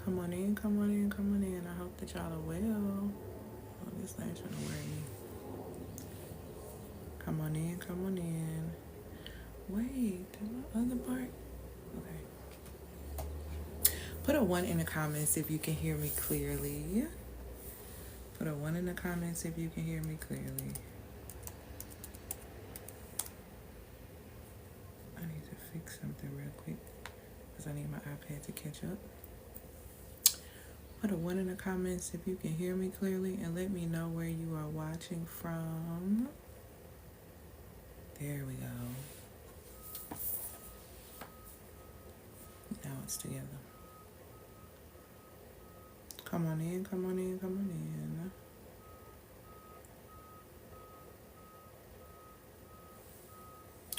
Come on in, come on in, come on in. I hope that y'all are well. Oh, this thing's trying to wear me. Come on in, come on in. Wait, did my other part? Okay. Put a 1 in the comments if you can hear me clearly. Put a 1 in the comments if you can hear me clearly. I need to fix something real quick because I need my iPad to catch up. Put a 1 in the comments if you can hear me clearly, and let me know where you are watching from. There we go. Now it's together. Come on in, come on in, come on in.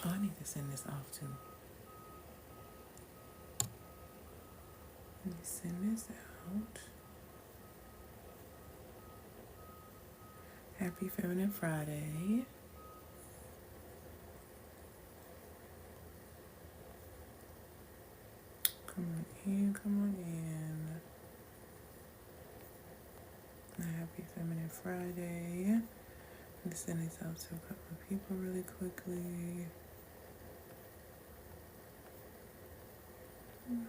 Oh, I need to send this off too. Let me send this out. Happy Feminine Friday. Come on in, come on in. Happy Feminine Friday. I'm send this out to a couple of people really quickly. Come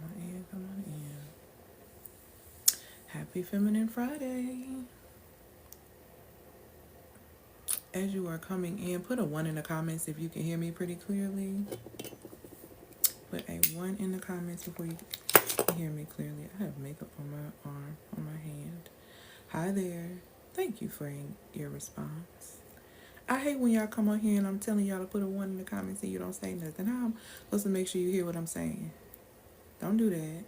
on in, come on in. Happy Feminine Friday. As you are coming in, put a 1 in the comments if you can hear me pretty clearly. Put a 1 in the comments before you can hear me clearly. I have makeup on my arm, on my hand. Hi there. Thank you for your response. I hate when y'all come on here and I'm telling y'all to put a 1 in the comments and you don't say nothing. How am I supposed to make sure you hear what I'm saying? Don't do that.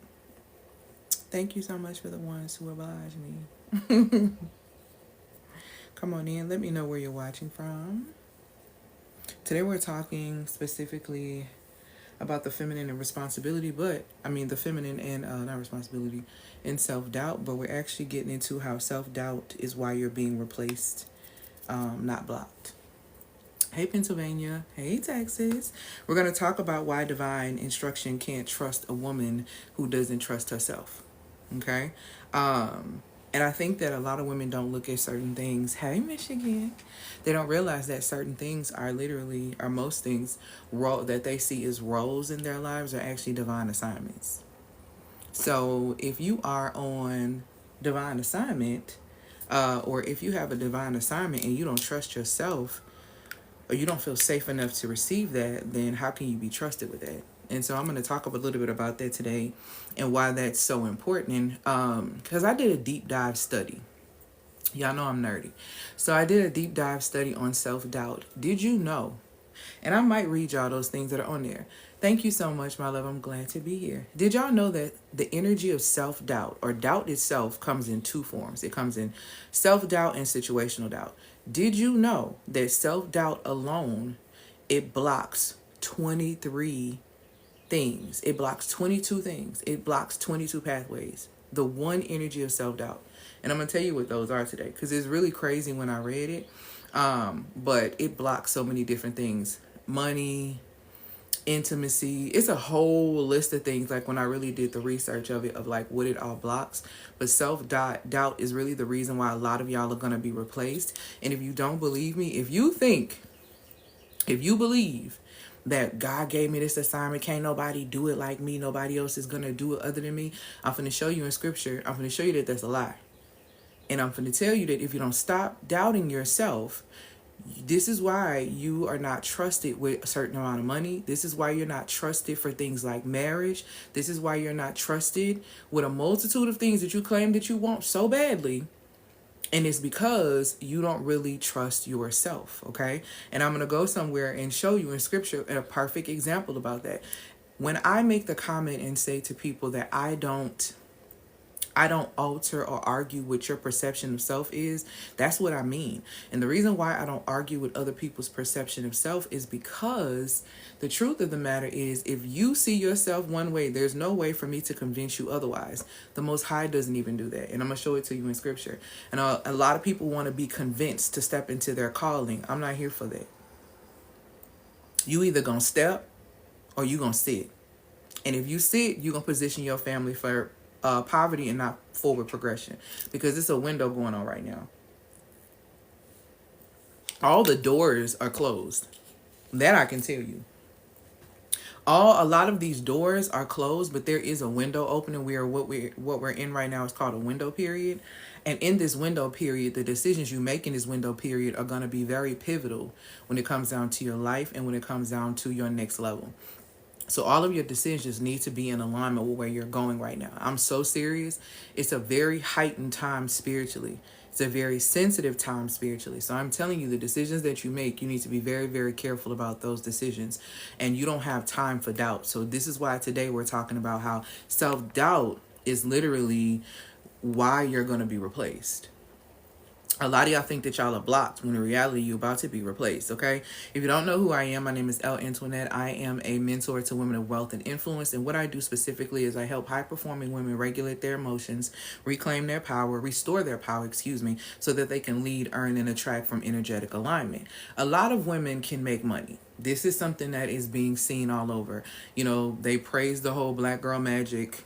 Thank you so much for the ones who oblige me. Come on in. Let me know where you're watching from. Today we're talking specifically about the feminine and responsibility, but the feminine and not responsibility and self-doubt, but we're actually getting into how self-doubt is why you're being replaced, not blocked. Hey, Pennsylvania. Hey, Texas. We're going to talk about why divine instruction can't trust a woman who doesn't trust herself. Okay? And I think that a lot of women don't look at certain things. Hey, Michigan. They don't realize that certain things are literally, or most things, that they see as roles in their lives are actually divine assignments. So if you are on divine assignment, or if you have a divine assignment and you don't trust yourself, or you don't feel safe enough to receive that, then how can you be trusted with that? And so I'm going to talk a little bit about that today and why that's so important. Because I did a deep dive study. Y'all know I'm nerdy. So I did a deep dive study on self-doubt. Did you know? And I might read y'all those things that are on there. Thank you so much, my love. I'm glad to be here. Did y'all know that the energy of self-doubt or doubt itself comes in 2 forms? It comes in self-doubt and situational doubt. Did you know that self-doubt alone, it blocks 23 things? It blocks 22 things. It blocks 22 pathways. The one energy of self-doubt. And I'm going to tell you what those are today because it's really crazy when I read it. But it blocks so many different things. Money, intimacy. It's a whole list of things, like when I really did the research of it, of like what it all blocks. But self-doubt is really the reason why a lot of y'all are going to be replaced. And if you don't believe me, if you believe that God gave me this assignment, can't nobody do it like me, nobody else is going to do it other than me, I'm going to show you in scripture, I'm going to show you that that's a lie. And I'm going to tell you that if you don't stop doubting yourself, this is why you are not trusted with a certain amount of money. This is why you're not trusted for things like marriage. This is why you're not trusted with a multitude of things that you claim that you want so badly. And it's because you don't really trust yourself, okay? And I'm going to go somewhere and show you in scripture a perfect example about that. When I make the comment and say to people that I don't I don't alter or argue what your perception of self is. That's what I mean. And the reason why I don't argue with other people's perception of self is because the truth of the matter is, if you see yourself one way, there's no way for me to convince you otherwise. The Most High doesn't even do that. And I'm going to show it to you in scripture. And a lot of people want to be convinced to step into their calling. I'm not here for that. You either going to step or you going to sit. And if you sit, you're going to position your family for poverty and not forward progression, because it's a window going on right now. All the doors are closed. That I can tell you. A lot of these doors are closed, but there is a window opening. What we're in right now is called a window period. And in this window period, the decisions you make in this window period are going to be very pivotal when it comes down to your life and when it comes down to your next level. So all of your decisions need to be in alignment with where you're going right now. I'm so serious. It's a very heightened time spiritually. It's a very sensitive time spiritually. So I'm telling you, the decisions that you make, you need to be very, very careful about those decisions. And you don't have time for doubt. So this is why today we're talking about how self-doubt is literally why you're going to be replaced. A lot of y'all think that y'all are blocked when in reality you're about to be replaced, okay? If you don't know who I am, my name is L. Antoinette. I am a mentor to women of wealth and influence. And what I do specifically is I help high-performing women regulate their emotions, reclaim their power, restore their power, so that they can lead, earn, and attract from energetic alignment. A lot of women can make money. This is something that is being seen all over. You know, they praise the whole black girl magic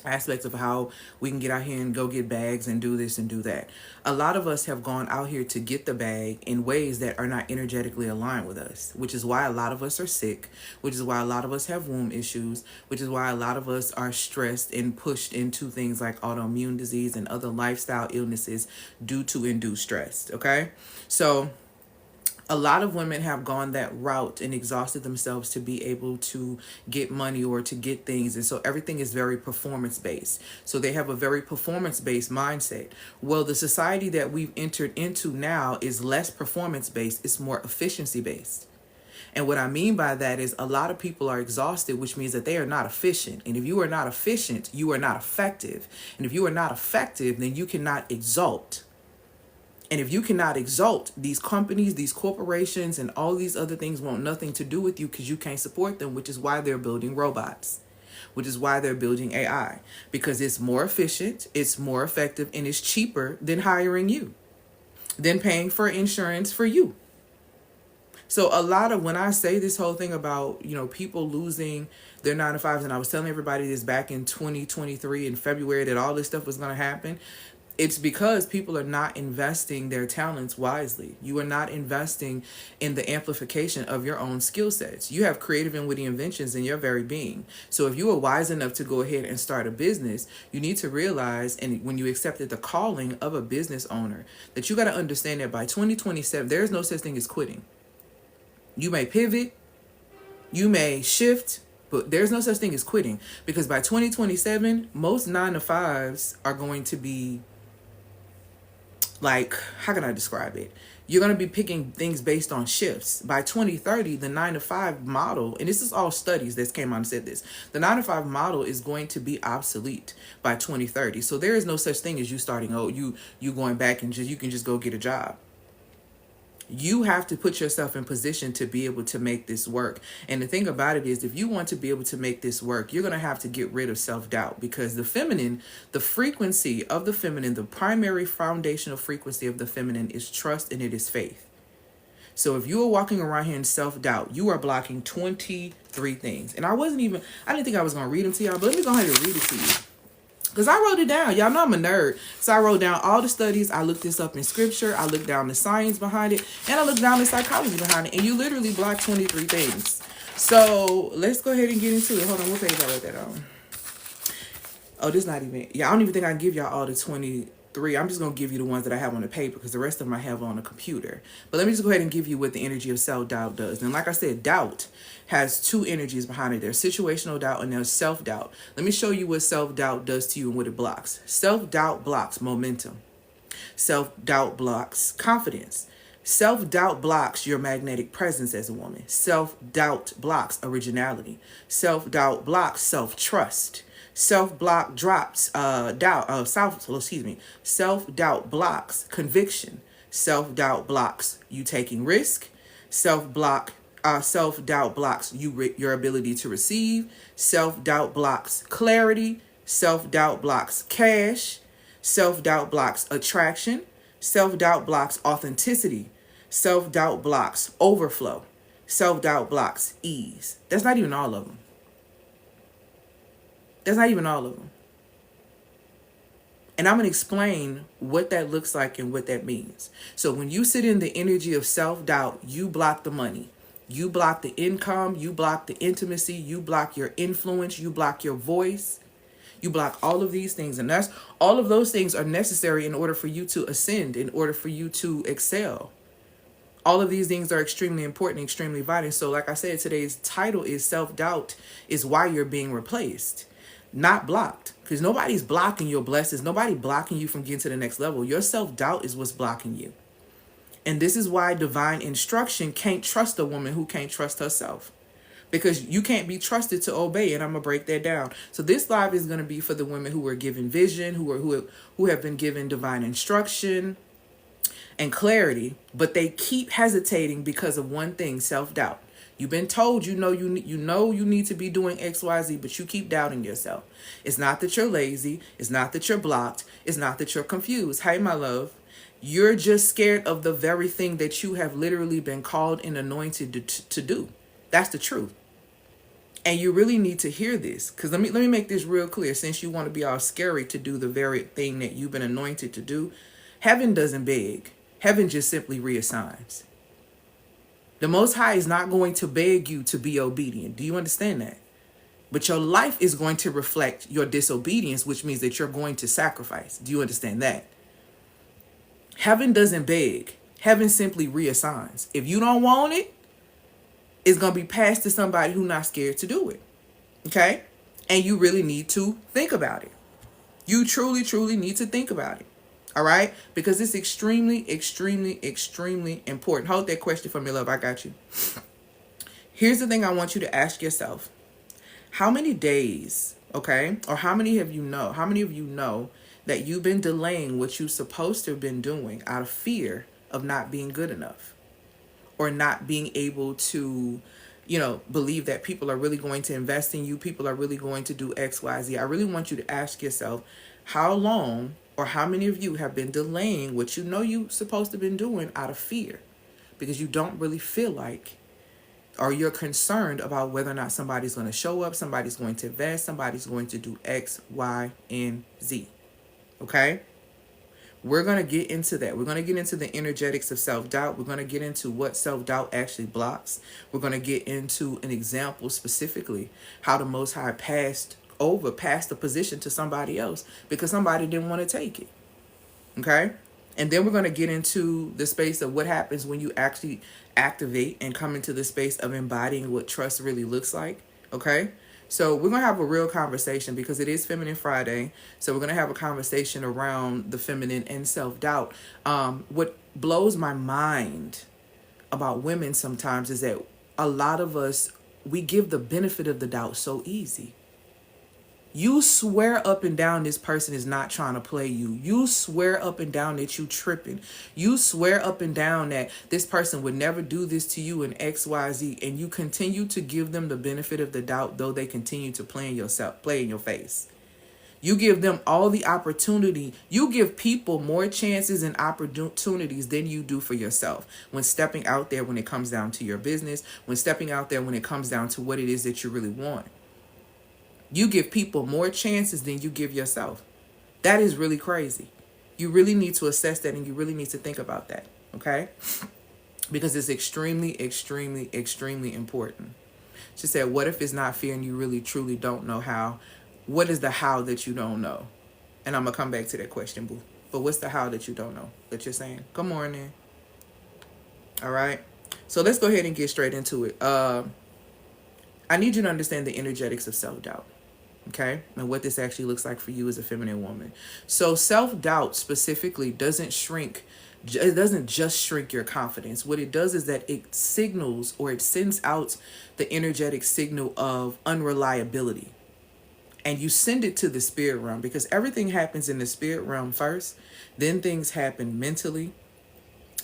aspects of how we can get out here and go get bags and do this and do that. A lot of us have gone out here to get the bag in ways that are not energetically aligned with us, which is why a lot of us are sick, which is why a lot of us have womb issues, which is why a lot of us are stressed and pushed into things like autoimmune disease and other lifestyle illnesses due to induced stress, okay? So a lot of women have gone that route and exhausted themselves to be able to get money or to get things. And so everything is very performance based. So they have a very performance based mindset. Well, the society that we've entered into now is less performance based. It's more efficiency based. And what I mean by that is a lot of people are exhausted, which means that they are not efficient. And if you are not efficient, you are not effective. And if you are not effective, then you cannot exalt. And if you cannot exalt, these companies, these corporations, and all these other things want nothing to do with you because you can't support them, which is why they're building robots, which is why they're building AI, because it's more efficient, it's more effective, and it's cheaper than hiring you, than paying for insurance for you. So a lot of, when I say this whole thing about, you know, people losing their 9 to 5s, and I was telling everybody this back in 2023 in February that all this stuff was going to happen, it's because people are not investing their talents wisely. You are not investing in the amplification of your own skill sets. You have creative and witty inventions in your very being. So if you are wise enough to go ahead and start a business, you need to realize, and when you accepted the calling of a business owner, that you got to understand that by 2027, there is no such thing as quitting. You may pivot, you may shift, but there's no such thing as quitting, because by 2027, most 9 to 5s are going to be like, how can I describe it? You're going to be picking things based on shifts. By 2030, the 9 to 5 model, and this is all studies that came out and said this, the 9 to 5 model is going to be obsolete by 2030. So there is no such thing as you starting, you going back and you can just go get a job. You have to put yourself in position to be able to make this work. And the thing about it is, if you want to be able to make this work, you're going to have to get rid of self-doubt, because the feminine, the frequency of the feminine, the primary foundational frequency of the feminine is trust, and it is faith. So if you are walking around here in self-doubt, you are blocking 23 things. And I didn't think I was going to read them to y'all, but let me go ahead and read it to you. Because I wrote it down. Y'all know I'm a nerd. So I wrote down all the studies. I looked this up in scripture. I looked down the science behind it. And I looked down the psychology behind it. And you literally block 23 things. So let's go ahead and get into it. Hold on. What page I wrote that on? Oh, this not even. Yeah, I don't even think I can give y'all all the 23. I'm just going to give you the ones that I have on the paper, because the rest of them I have on the computer. But let me just go ahead and give you what the energy of self-doubt does. And like I said, doubt has two energies behind it. There's situational doubt and there's self-doubt. Let me show you what self-doubt does to you and what it blocks. Self-doubt blocks momentum. Self-doubt blocks confidence. Self-doubt blocks your magnetic presence as a woman. Self-doubt blocks originality. Self-doubt blocks self-trust. Self-block drops self-doubt blocks conviction. Self-doubt blocks you taking risk. Self-doubt blocks your ability to receive. Self-doubt blocks clarity. Self-doubt blocks cash. Self-doubt blocks attraction. Self-doubt blocks authenticity. Self-doubt blocks overflow. Self-doubt blocks ease. That's not even all of them. That's not even all of them. And I'm going to explain what that looks like and what that means. So when you sit in the energy of self-doubt, you block the money. You block the income. You block the intimacy. You block your influence. You block your voice. You block all of these things. And that's all of those things are necessary in order for you to ascend, in order for you to excel. All of these things are extremely important, extremely vital. So like I said, today's title is Self-Doubt is Why You're Being Replaced. Not blocked, because nobody's blocking your blessings. Nobody blocking you from getting to the next level. Your self-doubt is what's blocking you. And this is why divine instruction can't trust a woman who can't trust herself, because you can't be trusted to obey. And I'm going to break that down. So this live is going to be for the women who are given vision, who have been given divine instruction and clarity, but they keep hesitating because of one thing: self-doubt. You've been told you know you need to be doing XYZ, but you keep doubting yourself. It's not that you're lazy. It's not that you're blocked. It's not that you're confused. Hey, my love, you're just scared of the very thing that you have literally been called and anointed to do. That's the truth. And you really need to hear this, because let me make this real clear. Since you want to be all scary to do the very thing that you've been anointed to do, heaven doesn't beg. Heaven just simply reassigns. The Most High is not going to beg you to be obedient. Do you understand that? But your life is going to reflect your disobedience, which means that you're going to sacrifice. Do you understand that? Heaven doesn't beg. Heaven simply reassigns. If you don't want it, it's going to be passed to somebody who's not scared to do it. Okay? And you really need to think about it. You truly, truly need to think about it. All right? Because it's extremely, extremely, extremely important. Hold that question for me, love. I got you. Here's the thing I want you to ask yourself. How many days, okay, or how many of you know that you've been delaying what you're supposed to have been doing out of fear of not being good enough, or not being able to, believe that people are really going to invest in you, people are really going to do X, Y, Z. I really want you to ask yourself, how long or how many of you have been delaying what you're supposed to have been doing out of fear, because you don't really feel like, or you're concerned about whether or not somebody's going to show up, somebody's going to invest, somebody's going to do X, Y, and Z. Okay? We're going to get into that. We're going to get into the energetics of self-doubt. We're going to get into what self-doubt actually blocks. We're going to get into an example specifically how the Most High passed the position to somebody else because somebody didn't want to take it. Okay? And then we're going to get into the space of what happens when you actually activate and come into the space of embodying what trust really looks like. Okay? So we're going to have a real conversation because it is Feminine Friday. So we're going to have a conversation around the feminine and self-doubt. What blows my mind about women sometimes is that a lot of us, we give the benefit of the doubt so easy. You swear up and down this person is not trying to play you. You swear up and down that you tripping. You swear up and down that this person would never do this to you in X, Y, Z. And you continue to give them the benefit of the doubt, though they continue to play in your face. You give them all the opportunity. You give people more chances and opportunities than you do for yourself when stepping out there when it comes down to your business, when stepping out there when it comes down to what it is that you really want. You give people more chances than you give yourself. That is really crazy. You really need to assess that, and you really need to think about that, okay? Because it's extremely, extremely, extremely important. She said, what if it's not fear and you really, truly don't know how? What is the how that you don't know? And I'm going to come back to that question, boo. But what's the how that you don't know that you're saying? Good morning. All right. So let's go ahead and get straight into it. I need you to understand the energetics of self-doubt. Okay, and what this actually looks like for you as a feminine woman. So self-doubt specifically doesn't just shrink your confidence. What it does is that it signals, or it sends out the energetic signal of unreliability. and you send it to the spirit realm, because everything happens in the spirit realm first. Then things happen mentally.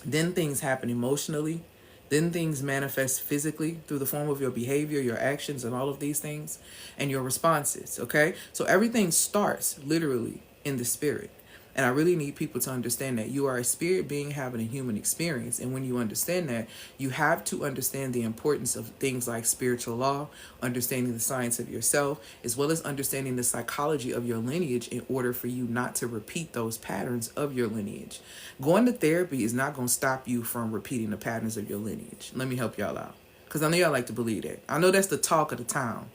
Then things happen emotionally. Then things manifest physically through the form of your behavior, your actions, and all of these things, and your responses, okay? So everything starts literally in the spirit. And I really need people to understand that you are a spirit being having a human experience. And when you understand that, you have to understand the importance of things like spiritual law, understanding the science of yourself, as well as understanding the psychology of your lineage in order for you not to repeat those patterns of your lineage. Going to therapy is not going to stop you from repeating the patterns of your lineage. Let me help y'all out, because I know y'all like to believe that. I know that's the talk of the town.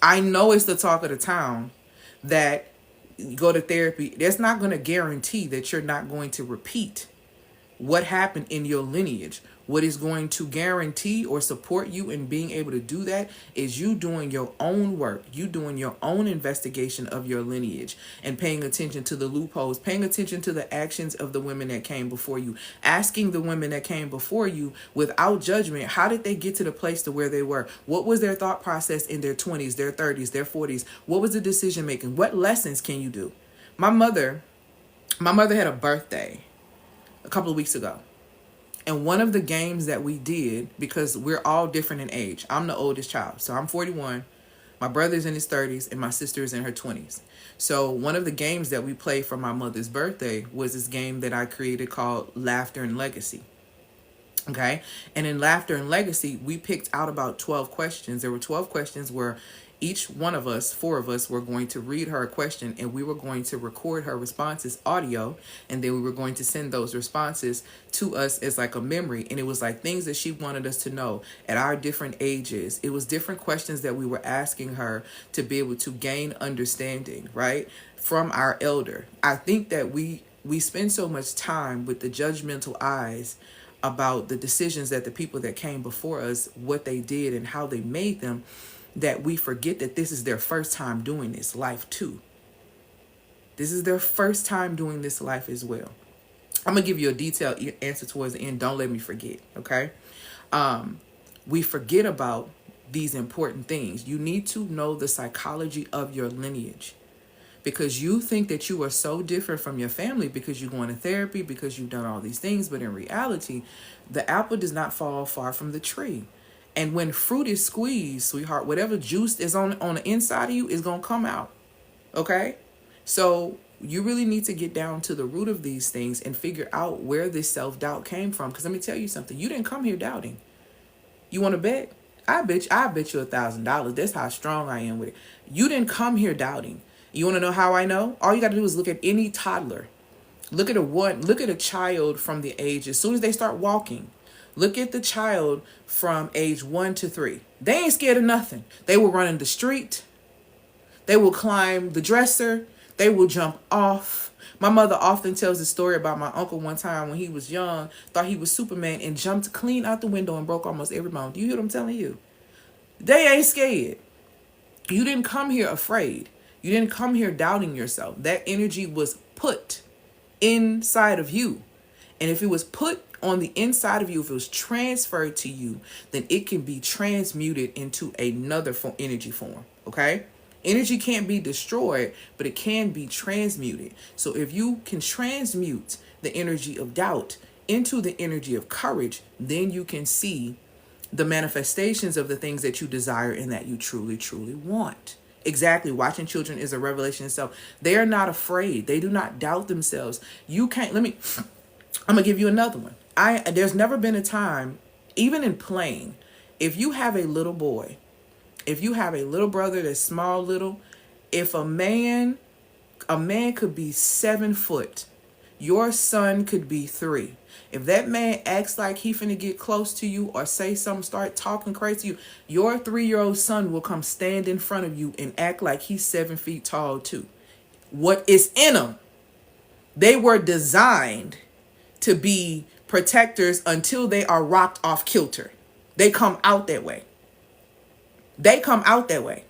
I know it's the talk of the town that you go to therapy. That's not going to guarantee that you're not going to repeat what happened in your lineage. What is going to guarantee or support you in being able to do that is you doing your own work, you doing your own investigation of your lineage, and paying attention to the loopholes, paying attention to the actions of the women that came before you, asking the women that came before you without judgment, how did they get to the place to where they were? What was their thought process in their 20s, their 30s, their 40s? What was the decision making? What lessons can you do? My mother had a birthday a couple of weeks ago. And one of the games that we did, because we're all different in age. I'm the oldest child. So I'm 41. My brother's in his 30s and my sister's in her 20s. So one of the games that we played for my mother's birthday was this game that I created called Laughter and Legacy. Okay. And in Laughter and Legacy, we picked out about 12 questions. There were 12 questions where each one of us, 4 of us, were going to read her a question, and we were going to record her responses audio, and then we were going to send those responses to us as like a memory. And it was like things that she wanted us to know at our different ages. It was different questions that we were asking her to be able to gain understanding, right, from our elder. I think that we spend so much time with the judgmental eyes about the decisions that the people that came before us, what they did and how they made them, that we forget that this is their first time doing this life too. This is their first time doing this life as well. I'm going to give you a detailed answer towards the end. Don't let me forget, okay? We forget about these important things. You need to know the psychology of your lineage, because you think that you are so different from your family because you're going to therapy, because you've done all these things. But in reality, the apple does not fall far from the tree. And when fruit is squeezed, sweetheart, whatever juice is on the inside of you is going to come out. Okay? So you really need to get down to the root of these things and figure out where this self-doubt came from. Because let me tell you something. You didn't come here doubting. You want to bet? I bet you $1,000. That's how strong I am with it. You didn't come here doubting. You want to know how I know? All you got to do is look at any toddler. Look at a child from the age, as soon as they start walking. Look at the child from age 1 to 3. They ain't scared of nothing. They will run in the street. They will climb the dresser. They will jump off. My mother often tells a story about my uncle one time when he was young, thought he was Superman and jumped clean out the window and broke almost every bone. Do you hear what I'm telling you? They ain't scared. You didn't come here afraid. You didn't come here doubting yourself. That energy was put inside of you. And if it was put on the inside of you, if it was transferred to you, then it can be transmuted into another energy form. Okay? Energy can't be destroyed, but it can be transmuted. So if you can transmute the energy of doubt into the energy of courage, then you can see the manifestations of the things that you desire and that you truly, truly want. Exactly. Watching children is a revelation itself. They are not afraid. They do not doubt themselves. You can't, I'm going to give you another one. There's never been a time, even in playing, if you have a little boy, if you have a little brother that's small little, if a man could be 7 foot, your son could be 3. If that man acts like he finna get close to you or say something, start talking crazy to you, your 3-year-old son will come stand in front of you and act like he's 7 feet tall too. What is in them? They were designed to be protectors until they are rocked off kilter. They come out that way. They come out that way.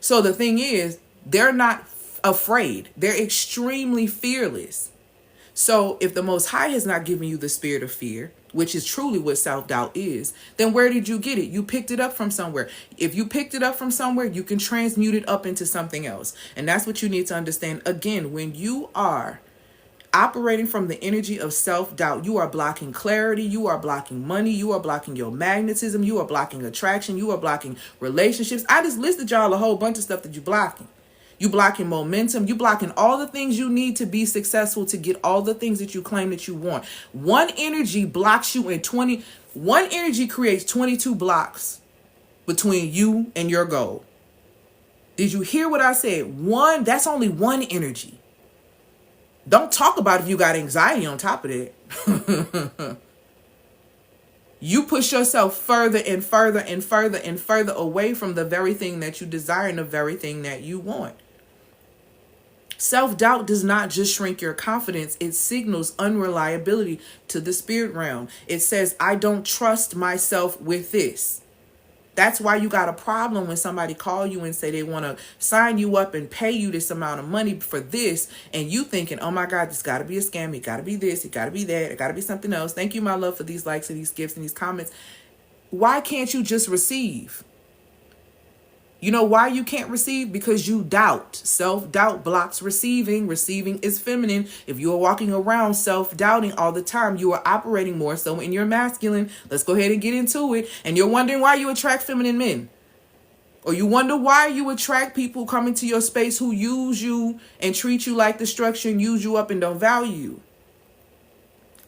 So the thing is, they're not afraid. They're extremely fearless. So if the Most High has not given you the spirit of fear, which is truly what self-doubt is, then where did you get it? You picked it up from somewhere. If you picked it up from somewhere, you can transmute it up into something else. And that's what you need to understand. Again, when you are operating from the energy of self-doubt, you are blocking clarity, you are blocking money, you are blocking your magnetism, you are blocking attraction, you are blocking relationships. I just listed y'all a whole bunch of stuff that you're blocking. You blocking momentum. You blocking all the things you need to be successful, to get all the things that you claim that you want. One energy blocks you in 20. One energy creates 22 blocks between you and your goal. Did you hear what I said? That's only one energy. Don't talk about if you got anxiety on top of that. You push yourself further and further and further and further away from the very thing that you desire and the very thing that you want. Self-doubt does not just shrink your confidence. It signals unreliability to the spirit realm. It says, I don't trust myself with this. That's why you got a problem when somebody call you and say they want to sign you up and pay you this amount of money for this. And you thinking, oh my God, this got to be a scam. It got to be this. It got to be that. It got to be something else. Thank you, my love, for these likes and these gifts and these comments. Why can't you just receive? You know why you can't receive? Because you doubt. Self-doubt blocks receiving. Receiving is feminine. If you are walking around self-doubting all the time, you are operating more so in your masculine. Let's go ahead and get into it. And you're wondering why you attract feminine men. Or you wonder why you attract people coming to your space who use you and treat you like destruction, use you up and don't value you.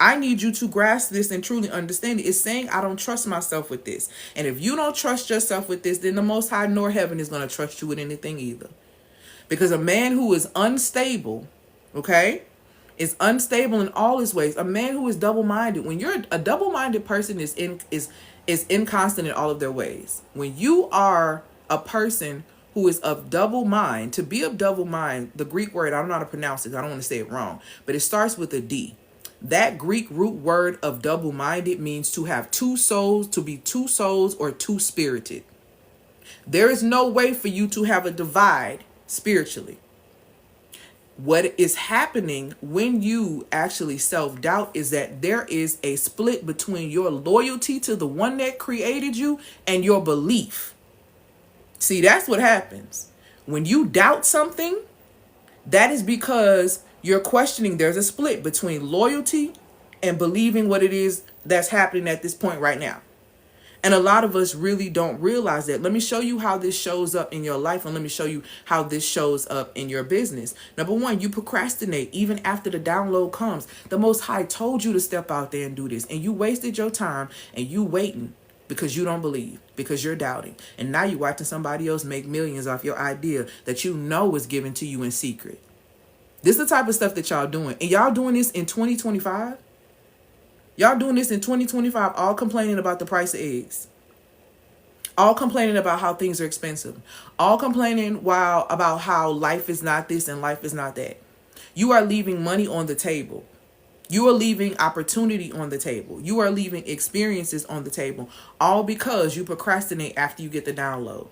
I need you to grasp this and truly understand it. It's saying, I don't trust myself with this. And if you don't trust yourself with this, then the Most High nor heaven is going to trust you with anything either. Because a man who is unstable, okay, is unstable in all his ways. A man who is double-minded. When you're a double-minded person is inconstant in all of their ways. When you are a person who is of double mind, to be of double mind, the Greek word, I don't know how to pronounce it. I don't want to say it wrong, but it starts with a D. That Greek root word of double-minded means to have two souls, to be two souls or two-spirited. There is no way for you to have a divide spiritually. What is happening when you actually self-doubt is that there is a split between your loyalty to the one that created you and your belief. See, that's what happens. When you doubt something, that is because you're questioning. There's a split between loyalty and believing what it is that's happening at this point right now. And a lot of us really don't realize that. Let me show you how this shows up in your life, and let me show you how this shows up in your business. Number one, you procrastinate even after the download comes. The Most High told you to step out there and do this, and you wasted your time and you waiting because you don't believe, because you're doubting. And now you're watching somebody else make millions off your idea that you know is given to you in secret. This is the type of stuff that y'all doing. And y'all doing this in 2025? Y'all doing this in 2025, all complaining about the price of eggs. All complaining about how things are expensive. All complaining about how life is not this and life is not that. You are leaving money on the table. You are leaving opportunity on the table. You are leaving experiences on the table. All because you procrastinate after you get the download.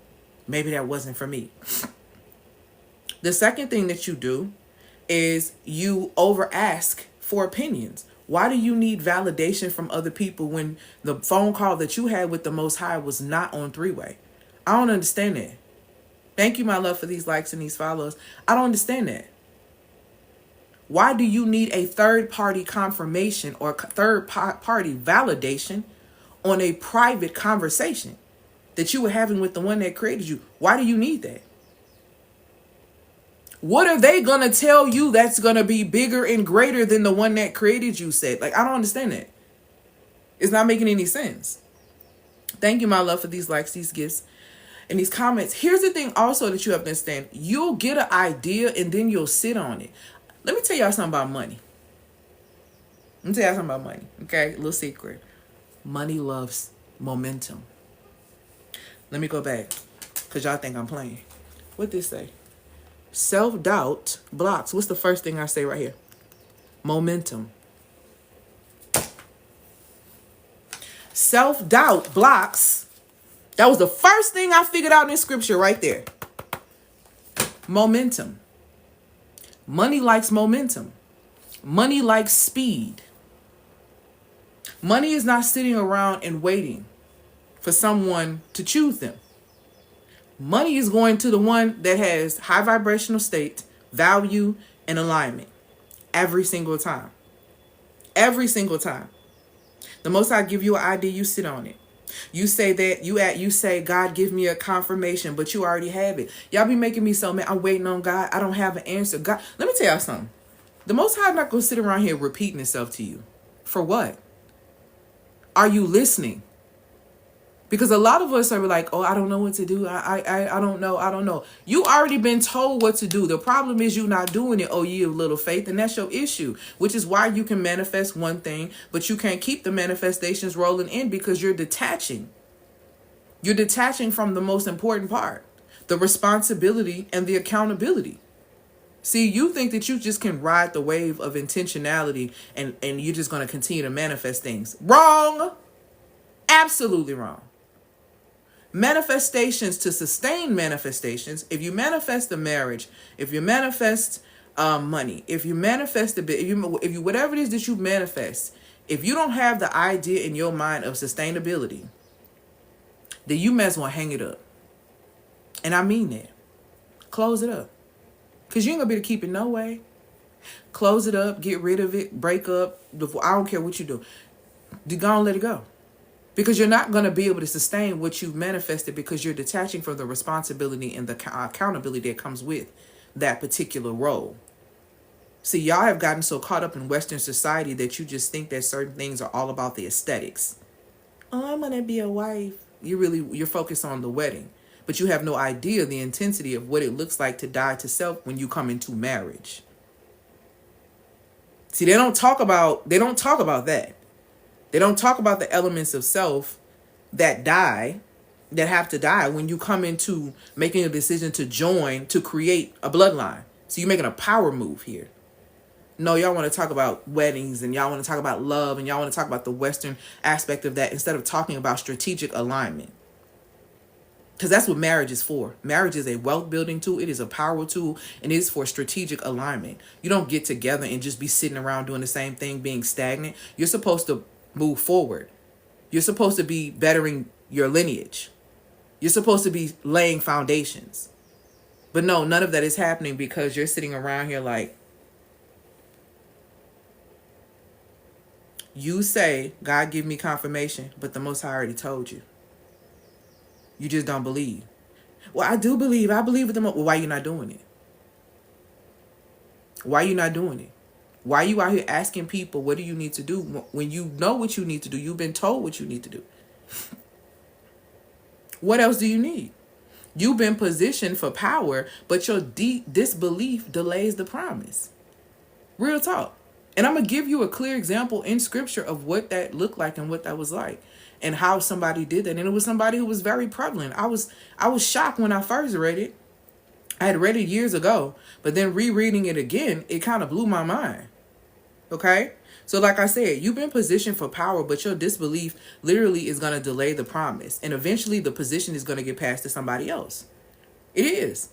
Maybe that wasn't for me. The second thing that you do is you over ask for opinions. Why do you need validation from other people when the phone call that you had with the Most High was not on three-way? I don't understand that. Thank you, my love, for these likes and these follows. I don't understand that. Why do you need a third-party confirmation or third-party validation on a private conversation that you were having with the one that created you? Why do you need that? What are they going to tell you that's going to be bigger and greater than the one that created you said? Like, I don't understand that. It's not making any sense. Thank you, my love, for these likes, these gifts, and these comments. Here's the thing also that you have to understand. You'll get an idea and then you'll sit on it. Let me tell y'all something about money. Okay? A little secret. Money loves momentum. Let me go back because y'all think I'm playing. What this say? Self-doubt blocks. What's the first thing I say right here? Momentum. Self-doubt blocks. That was the first thing I figured out in scripture right there. Momentum. Money likes momentum. Money likes speed. Money is not sitting around and waiting for someone to choose them. Money is going to the one that has high vibrational state, value, and alignment every single time. Every single time. The Most High give you an idea, you sit on it. You say that you say, God, give me a confirmation, but you already have it. Y'all be making me so mad. I'm waiting on God. I don't have an answer. God, let me tell y'all something. The Most High not gonna sit around here repeating itself to you. For what? Are you listening? Because a lot of us are like, oh, I don't know what to do. I don't know. You already been told what to do. The problem is you not doing it. Oh, you have little faith, and that's your issue. Which is why you can manifest one thing, but you can't keep the manifestations rolling in because you're detaching. You're detaching from the most important part, the responsibility and the accountability. See, you think that you just can ride the wave of intentionality and you're just going to continue to manifest things. Wrong. Absolutely wrong. Manifestations, to sustain manifestations, if you manifest a marriage, if you manifest money, if you manifest a bit, if you whatever it is that you manifest, if you don't have the idea in your mind of sustainability, then you might as well hang it up. And I mean that. Close it up. Because you ain't going to be able to keep it no way. Close it up, get rid of it, break up. I don't care what you do. You go and let it go. Because you're not going to be able to sustain what you've manifested because you're detaching from the responsibility and the accountability that comes with that particular role. See, y'all have gotten so caught up in Western society that you just think that certain things are all about the aesthetics. Oh, I'm going to be a wife. You're focused on the wedding. But you have no idea the intensity of what it looks like to die to self when you come into marriage. See, they don't talk about that. They don't talk about the elements of self that have to die when you come into making a decision to join, to create a bloodline. So you're making a power move here. No, y'all want to talk about weddings and y'all want to talk about love and y'all want to talk about the Western aspect of that instead of talking about strategic alignment. Because that's what marriage is for. Marriage is a wealth building tool. It is a power tool, and it is for strategic alignment. You don't get together and just be sitting around doing the same thing, being stagnant. You're supposed to move forward. You're supposed to be bettering your lineage. You're supposed to be laying foundations. But no, none of that is happening because you're sitting around here like, you say, God give me confirmation, but the Most High already told you. You just don't believe. Well, I do believe. I believe with them. Well, why are you not doing it? Why are you not doing it? Why are you out here asking people, what do you need to do when you know what you need to do? You've been told what you need to do. What else do you need? You've been positioned for power, but your disbelief delays the promise. Real talk. And I'm going to give you a clear example in scripture of what that looked like and what that was like and how somebody did that. And it was somebody who was very prevalent. I was shocked when I first read it. I had read it years ago, but then rereading it again, it kind of blew my mind. Okay? So like I said, you've been positioned for power, but your disbelief literally is going to delay the promise. And eventually the position is going to get passed to somebody else. It is.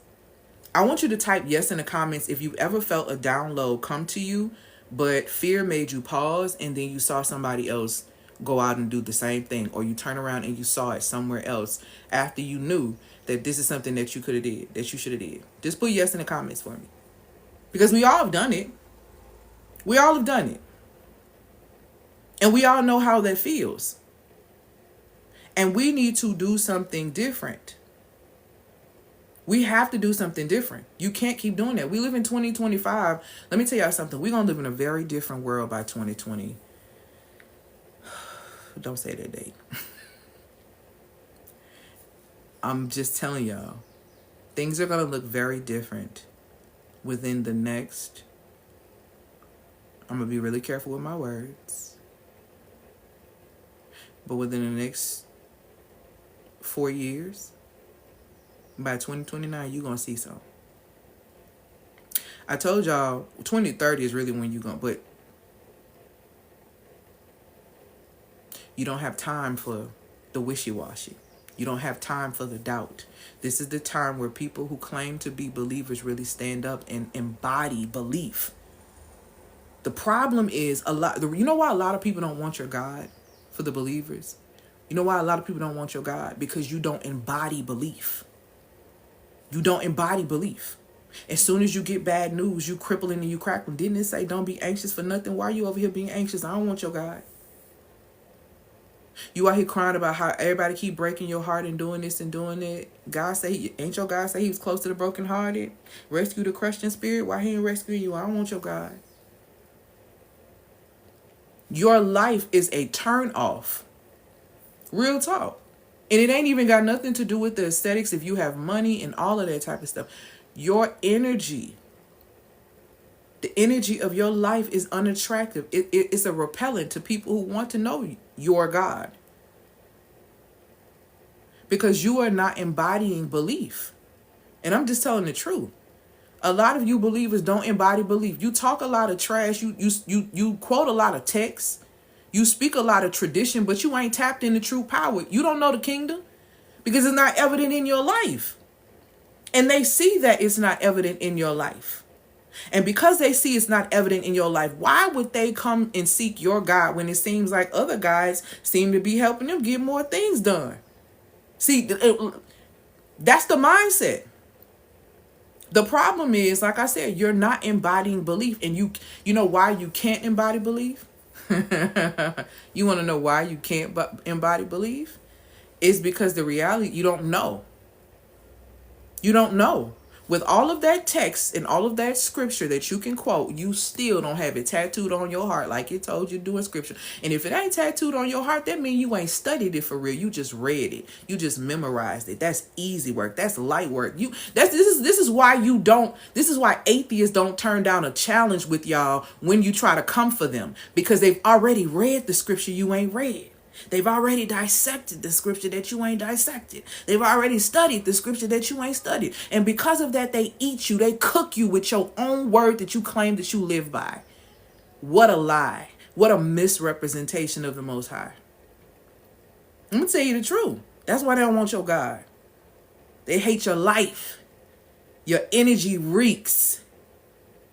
I want you to type yes in the comments if you've ever felt a download come to you, but fear made you pause and then you saw somebody else go out and do the same thing, or you turn around and you saw it somewhere else after you knew that this is something that you could have did, that you should have did. Just put yes in the comments for me. Because we all have done it. We all have done it. And we all know how that feels. And we need to do something different. We have to do something different. You can't keep doing that. We live in 2025. Let me tell y'all something. We're going to live in a very different world by 2020. Don't say that date. I'm just telling y'all. Things are going to look very different within the next... I'm going to be really careful with my words. But within the next 4 years... by 2029, you're going to see some. I told y'all 2030 is really when you're going to, but you don't have time for the wishy-washy. You don't have time for the doubt. This is the time where people who claim to be believers really stand up and embody belief. The problem is you know why a lot of people don't want your God? for the believers. You know why a lot of people don't want your God? Because you don't embody belief. You don't embody belief. As soon as you get bad news, you crippling and you crackling. Didn't it say don't be anxious for nothing? Why are you over here being anxious? I don't want your God. You out here crying about how everybody keep breaking your heart and doing this and doing that. God say, ain't your God say he was close to the brokenhearted? Rescue the crushed in spirit? Why he ain't rescuing you? I don't want your God. Your life is a turn off. Real talk. And it ain't even got nothing to do with the aesthetics if you have money and all of that type of stuff. Your energy, the energy of your life is unattractive. It's a repellent to people who want to know your God. Because you are not embodying belief. And I'm just telling the truth. A lot of you believers don't embody belief. You talk a lot of trash. You quote a lot of texts. You speak a lot of tradition, but you ain't tapped into true power. You don't know the kingdom because it's not evident in your life. And they see that it's not evident in your life. And because they see it's not evident in your life, why would they come and seek your God when it seems like other guys seem to be helping them get more things done? See, that's the mindset. The problem is, like I said, you're not embodying belief. And you know why you can't embody belief? You want to know why you can't embody belief? It's because the reality, you don't know. You don't know. With all of that text and all of that scripture that you can quote, you still don't have it tattooed on your heart like it told you to do in scripture. And if it ain't tattooed on your heart, that means you ain't studied it for real. You just read it. You just memorized it. That's easy work. That's light work. This is why atheists don't turn down a challenge with y'all when you try to come for them, because they've already read the scripture you ain't read. They've already dissected the scripture that you ain't dissected. They've already studied the scripture that you ain't studied. And because of that, they eat you. They cook you with your own word that you claim that you live by. What a lie. What a misrepresentation of the Most High. I'm going to tell you the truth. That's why they don't want your God. They hate your life. Your energy reeks.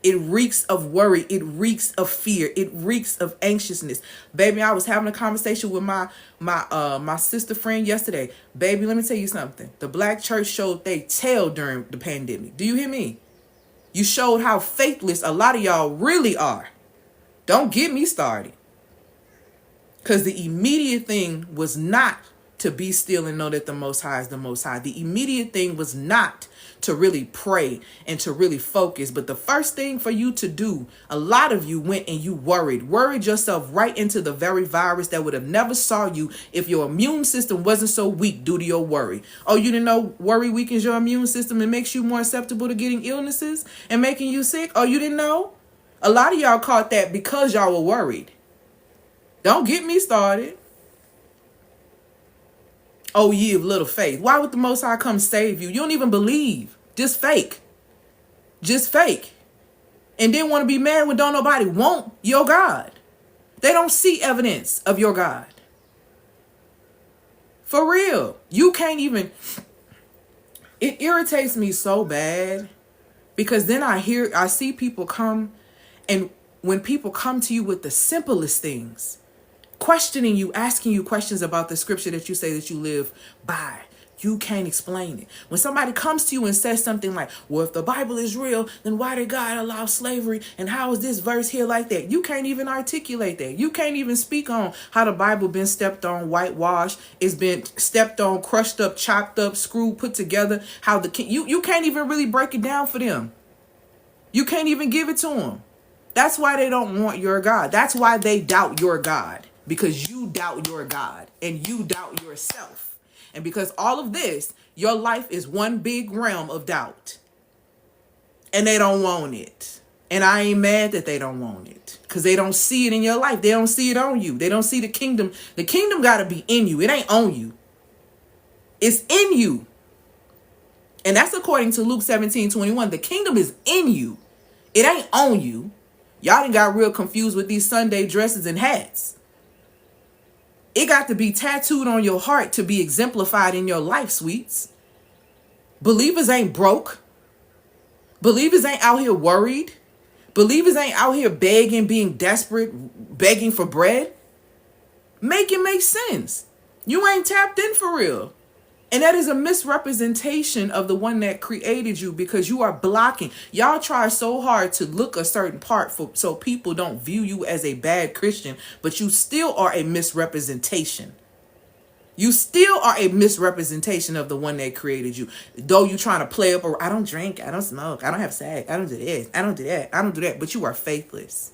It reeks of worry. It reeks of fear. It reeks of anxiousness. Baby, I was having a conversation with my sister friend yesterday. Baby, let me tell you something. The black church showed they tail during the pandemic. Do you hear me? You showed how faithless a lot of y'all really are. Don't get me started. Because the immediate thing was not to be still and know that the Most High is the Most High. The immediate thing was not to really pray and to really focus. But the first thing for you to do, a lot of you went and you worried yourself right into the very virus that would have never saw you if your immune system wasn't so weak due to your worry. Oh, you didn't know worry weakens your immune system and makes you more susceptible to getting illnesses and making you sick? Oh, you didn't know? A lot of y'all caught that because y'all were worried. Don't get me started. Oh, ye of little faith. Why would the Most High come save you? You don't even believe. Just fake. Just fake. And then want to be mad when don't nobody want your God. They don't see evidence of your God. For real. You can't even. It irritates me so bad because then I see people come, and when people come to you with the simplest things, questioning you, asking you questions about the scripture that you say that you live by, you can't explain it. When somebody comes to you and says something like, well, if the Bible is real, then why did God allow slavery? And how is this verse here like that? You can't even articulate that. You can't even speak on how the Bible been stepped on, whitewashed. It's been stepped on, crushed up, chopped up, screwed, put together. You can't even really break it down for them. You can't even give it to them. That's why they don't want your God. That's why they doubt your God. Because you doubt your God and you doubt yourself. And because all of this, your life is one big realm of doubt. And they don't want it. And I ain't mad that they don't want it. Because they don't see it in your life. They don't see it on you. They don't see the kingdom. The kingdom got to be in you. It ain't on you. It's in you. And that's according to Luke 17:21. The kingdom is in you. It ain't on you. Y'all done got real confused with these Sunday dresses and hats. It got to be tattooed on your heart to be exemplified in your life, sweets. Believers ain't broke. Believers ain't out here worried. Believers ain't out here begging, being desperate, begging for bread. Make it make sense. You ain't tapped in for real. And that is a misrepresentation of the one that created you, because you are blocking. Y'all try so hard to look a certain part so people don't view you as a bad Christian, but you still are a misrepresentation. You still are a misrepresentation of the one that created you. Though you trying to play up, or I don't drink, I don't smoke, I don't have sex, I don't do this, I don't do that, I don't do that. But you are faithless.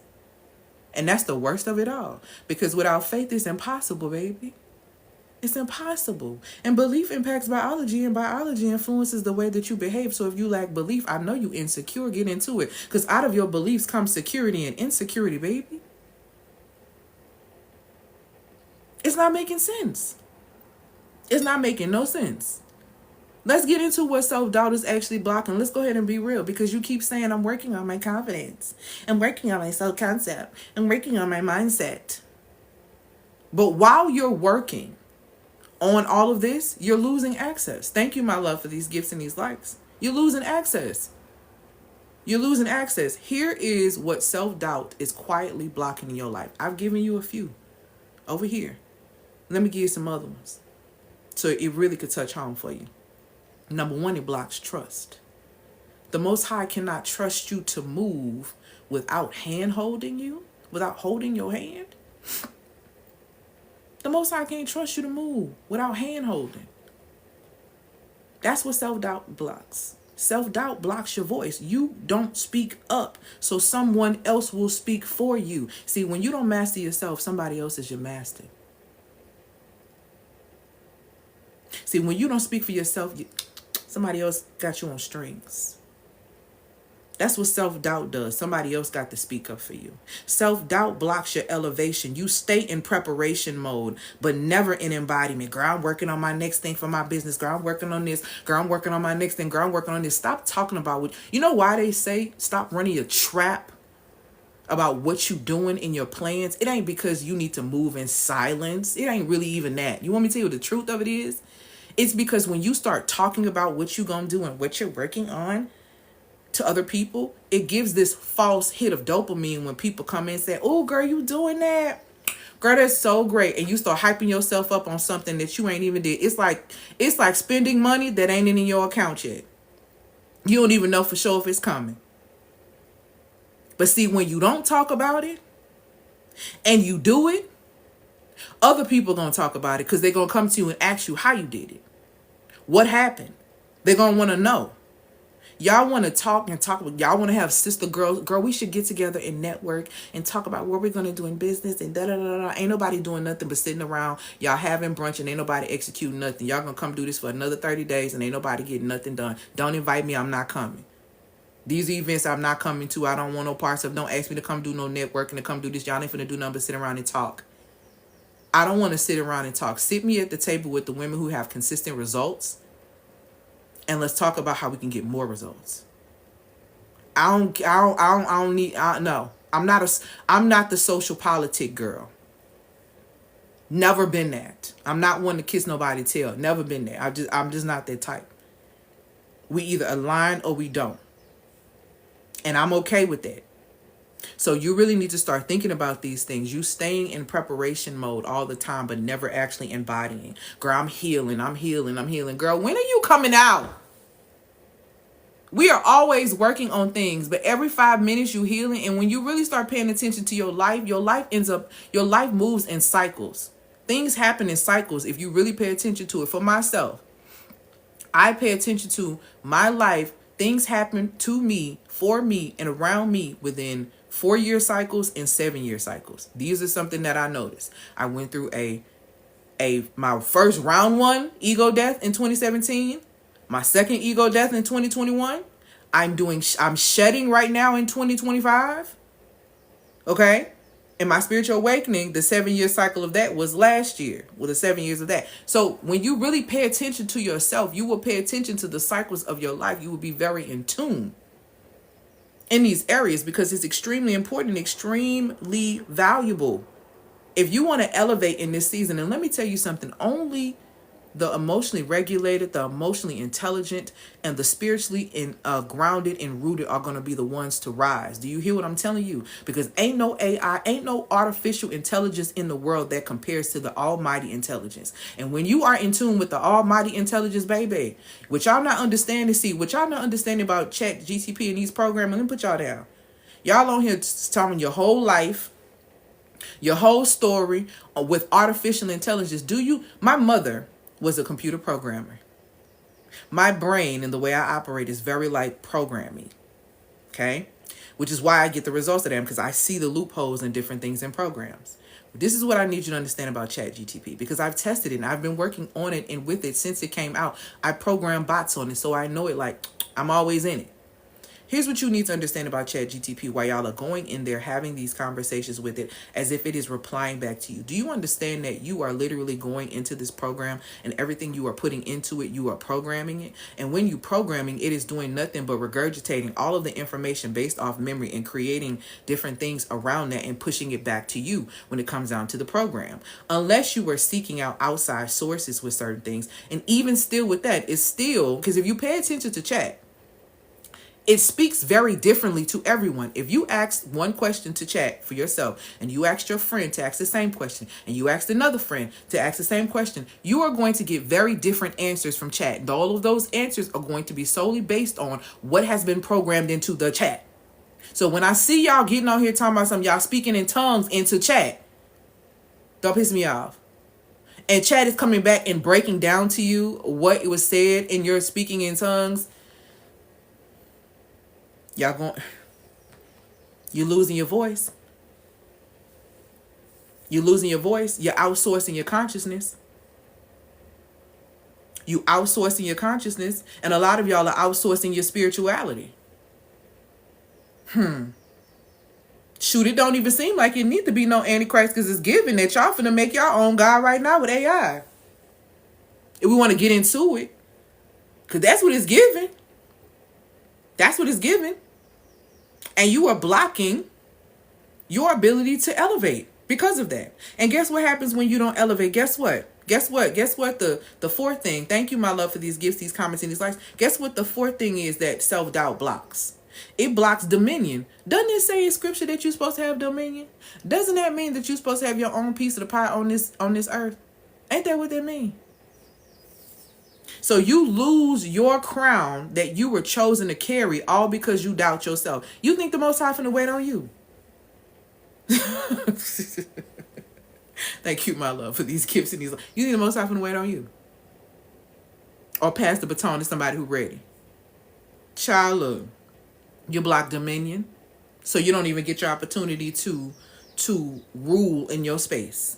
And that's the worst of it all. Because without faith, it's impossible, baby. It's impossible. And belief impacts biology, and biology influences the way that you behave. So if you lack belief, I know you insecure, get into it. Because out of your beliefs comes security and insecurity, baby. It's not making sense. It's not making no sense. Let's get into what self-doubt is actually blocking. Let's go ahead and be real, because you keep saying, I'm working on my confidence. I'm working on my self-concept. I'm working on my mindset. But while you're working on all of this, you're losing access. Thank you, my love, for these gifts and these likes. You're losing access. You're losing access. Here is what self-doubt is quietly blocking in your life. I've given you a few over here. Let me give you some other ones, so it really could touch home for you. Number one, it blocks trust. The Most High cannot trust you to move without hand holding you, without holding your hand. The Most High can't trust you to move without hand holding. That's what self-doubt blocks. Self-doubt blocks your voice. You don't speak up, so someone else will speak for you. See, when you don't master yourself, somebody else is your master. See, when you don't speak for yourself, somebody else got you on strings. That's what self-doubt does. Somebody else got to speak up for you. Self-doubt blocks your elevation. You stay in preparation mode, but never in embodiment. Girl, I'm working on my next thing for my business. Girl, I'm working on this. Girl, I'm working on my next thing. Girl, I'm working on this. Stop talking about what... You know why they say stop running your trap about what you doing in your plans? It ain't because you need to move in silence. It ain't really even that. You want me to tell you what the truth of it is? It's because when you start talking about what you're going to do and what you're working on to other people, it gives this false hit of dopamine when people come in and say, oh, girl, you doing that? Girl, that's so great. And you start hyping yourself up on something that you ain't even did. It's like spending money that ain't in your account yet. You don't even know for sure if it's coming. But see, when you don't talk about it and you do it, other people are going to talk about it, because they're going to come to you and ask you how you did it. What happened? They're going to want to know. Y'all want to talk. Y'all want to have sister girl, we should get together and network and talk about what we're going to do in business and da-da-da-da. Ain't nobody doing nothing but sitting around. Y'all having brunch and ain't nobody executing nothing. Y'all going to come do this for another 30 days and ain't nobody getting nothing done. Don't invite me. I'm not coming. These events I'm not coming to. I don't want no parts of. Don't ask me to come do no networking, to come do this. Y'all ain't finna do nothing but sit around and talk. I don't want to sit around and talk. Sit me at the table with the women who have consistent results, and let's talk about how we can get more results. I'm not the social politic girl. Never been that. I'm not one to kiss nobody tail. Never been there. I'm just not that type. We either align or we don't. And I'm okay with that. So you really need to start thinking about these things. You staying in preparation mode all the time, but never actually embodying. Girl, I'm healing. Girl, when are you coming out? We are always working on things, but every 5 minutes you healing. And when you really start paying attention to your life moves in cycles. Things happen in cycles if you really pay attention to it. For myself, I pay attention to my life. Things happen to me, for me, and around me within 4-year cycles and 7-year cycles. These are something that I noticed. I went through my first round 1 ego death in 2017, my second ego death in 2021. I'm shedding right now in 2025. Okay? And my spiritual awakening, the 7-year cycle of that was last year, with the 7 years of that. So when you really pay attention to yourself, you will pay attention to the cycles of your life. You will be very in tune in these areas, because it's extremely important, extremely valuable. If you want to elevate in this season, and let me tell you something, only The emotionally regulated, the emotionally intelligent, and the spiritually grounded and rooted are going to be the ones to rise. Do you hear what I'm telling you? Because ain't no AI, ain't no artificial intelligence in the world that compares to the almighty intelligence. And when you are in tune with the almighty intelligence, baby, what y'all not understanding, what y'all not understanding about Chat GTP and these programs, let me put y'all down. Y'all on here telling your whole life, your whole story with artificial intelligence. My mother was a computer programmer. My brain and the way I operate is very like programming. Okay? Which is why I get the results of them, because I see the loopholes and different things in programs. This is what I need you to understand about ChatGTP, because I've tested it and I've been working on it and with it since it came out. I program bots on it, so I know it like I'm always in it. Here's what you need to understand about ChatGTP while y'all are going in there having these conversations with it as if it is replying back to you. Do you understand that you are literally going into this program and everything you are putting into it, you are programming it? And when you programming, it is doing nothing but regurgitating all of the information based off memory and creating different things around that and pushing it back to you when it comes down to the program. Unless you are seeking out outside sources with certain things. And even still with that, it's still, because if you pay attention to chat, it speaks very differently to everyone. If you ask one question to chat for yourself and you asked your friend to ask the same question and you asked another friend to ask the same question, you are going to get very different answers from chat. And all of those answers are going to be solely based on what has been programmed into the chat. So when I see y'all getting on here talking about something, y'all speaking in tongues into chat, don't piss me off. And chat is coming back and breaking down to you what it was said in your speaking in tongues. You're losing your voice. You're losing your voice. You're outsourcing your consciousness. You outsourcing your consciousness. And a lot of y'all are outsourcing your spirituality. Shoot, it don't even seem like it need to be no Antichrist, because it's given that y'all finna make your own God right now with AI. If we want to get into it. Because that's what it's giving. That's what it's giving. And you are blocking your ability to elevate because of that. And guess what happens when you don't elevate? Guess what? The fourth thing. Thank you, my love, for these gifts, these comments, and these likes. Guess what the fourth thing is that self-doubt blocks? It blocks dominion. Doesn't it say in scripture that you're supposed to have dominion? Doesn't that mean that you're supposed to have your own piece of the pie on this earth? Ain't that what that means? So you lose your crown that you were chosen to carry all because you doubt yourself. You think the Most High finna wait on you? Thank you, my love, for these gifts and these. You think the Most High finna wait on you? Or pass the baton to somebody who ready? Child, look, you block dominion, so you don't even get your opportunity to rule in your space.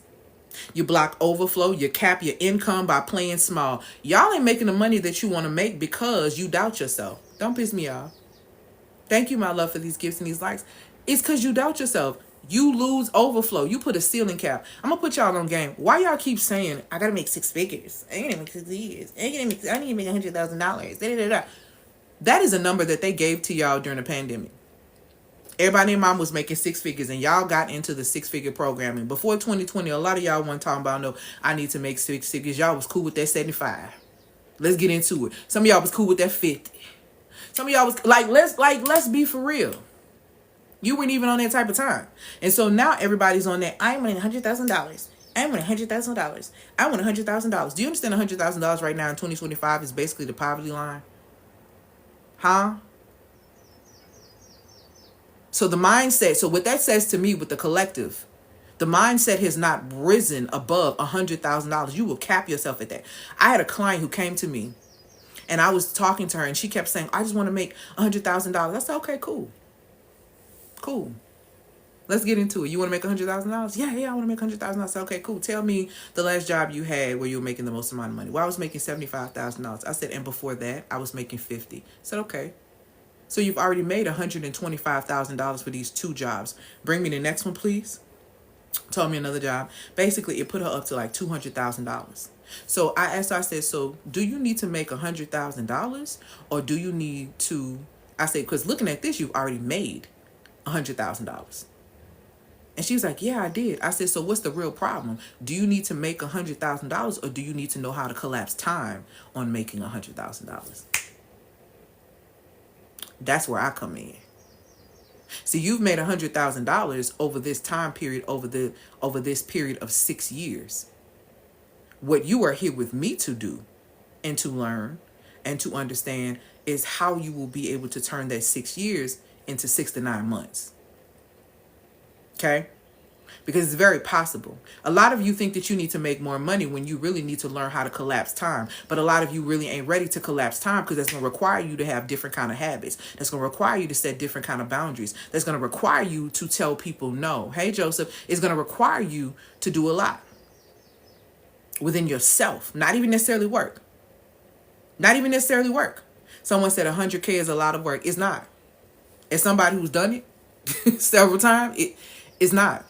You block overflow. You cap your income by playing small. Y'all ain't making the money that you want to make because you doubt yourself. Don't piss me off. Thank you, my love, for these gifts and these likes. It's because you doubt yourself. You lose overflow. You put a ceiling cap. I'm going to put y'all on game. Why y'all keep saying, I got to make 6 figures? I ain't make 6 years. I need to make $100,000. That is a number that they gave to y'all during the pandemic. Everybody and mom was making 6 figures, and y'all got into the 6-figure programming. Before 2020, a lot of y'all weren't talking about, no, I need to make 6 figures. Y'all was cool with that 75. Let's get into it. Some of y'all was cool with that 50. Some of y'all was let's be for real. You weren't even on that type of time. And so now everybody's on that. I want $100,000. I want $100,000. I want $100,000. Do you understand $100,000 right now in 2025 is basically the poverty line? Huh? So the mindset, so what that says to me with the collective, the mindset has not risen above $100,000. You will cap yourself at that. I had a client who came to me and I was talking to her and she kept saying, I just want to make $100,000. I said, okay, cool. Cool. Let's get into it. You want to make $100,000? Yeah, I want to make $100,000. I said, okay, cool. Tell me the last job you had where you were making the most amount of money. Well, I was making $75,000. I said, and before that, I was making $50,000. I said, okay. So you've already made $125,000 for these 2 jobs. Bring me the next one, please. Told me another job. Basically, it put her up to like $200,000. So I asked her, I said, so do you need to make $100,000 or do you need to, I said, because looking at this, you've already made $100,000. And she was like, yeah, I did. I said, so what's the real problem? Do you need to make $100,000 or do you need to know how to collapse time on making $100,000? That's where I come in. See, you've made $100,000 over this time period, over this period of 6 years. What you are here with me to do and to learn and to understand is how you will be able to turn that 6 years into 6 to 9 months. Okay? Because it's very possible. A lot of you think that you need to make more money when you really need to learn how to collapse time. But a lot of you really ain't ready to collapse time because that's going to require you to have different kind of habits. That's going to require you to set different kind of boundaries. That's going to require you to tell people no. Hey, Joseph, it's going to require you to do a lot within yourself. Not even necessarily work. Not even necessarily work. Someone said 100K is a lot of work. It's not. As somebody who's done it several times, it's not.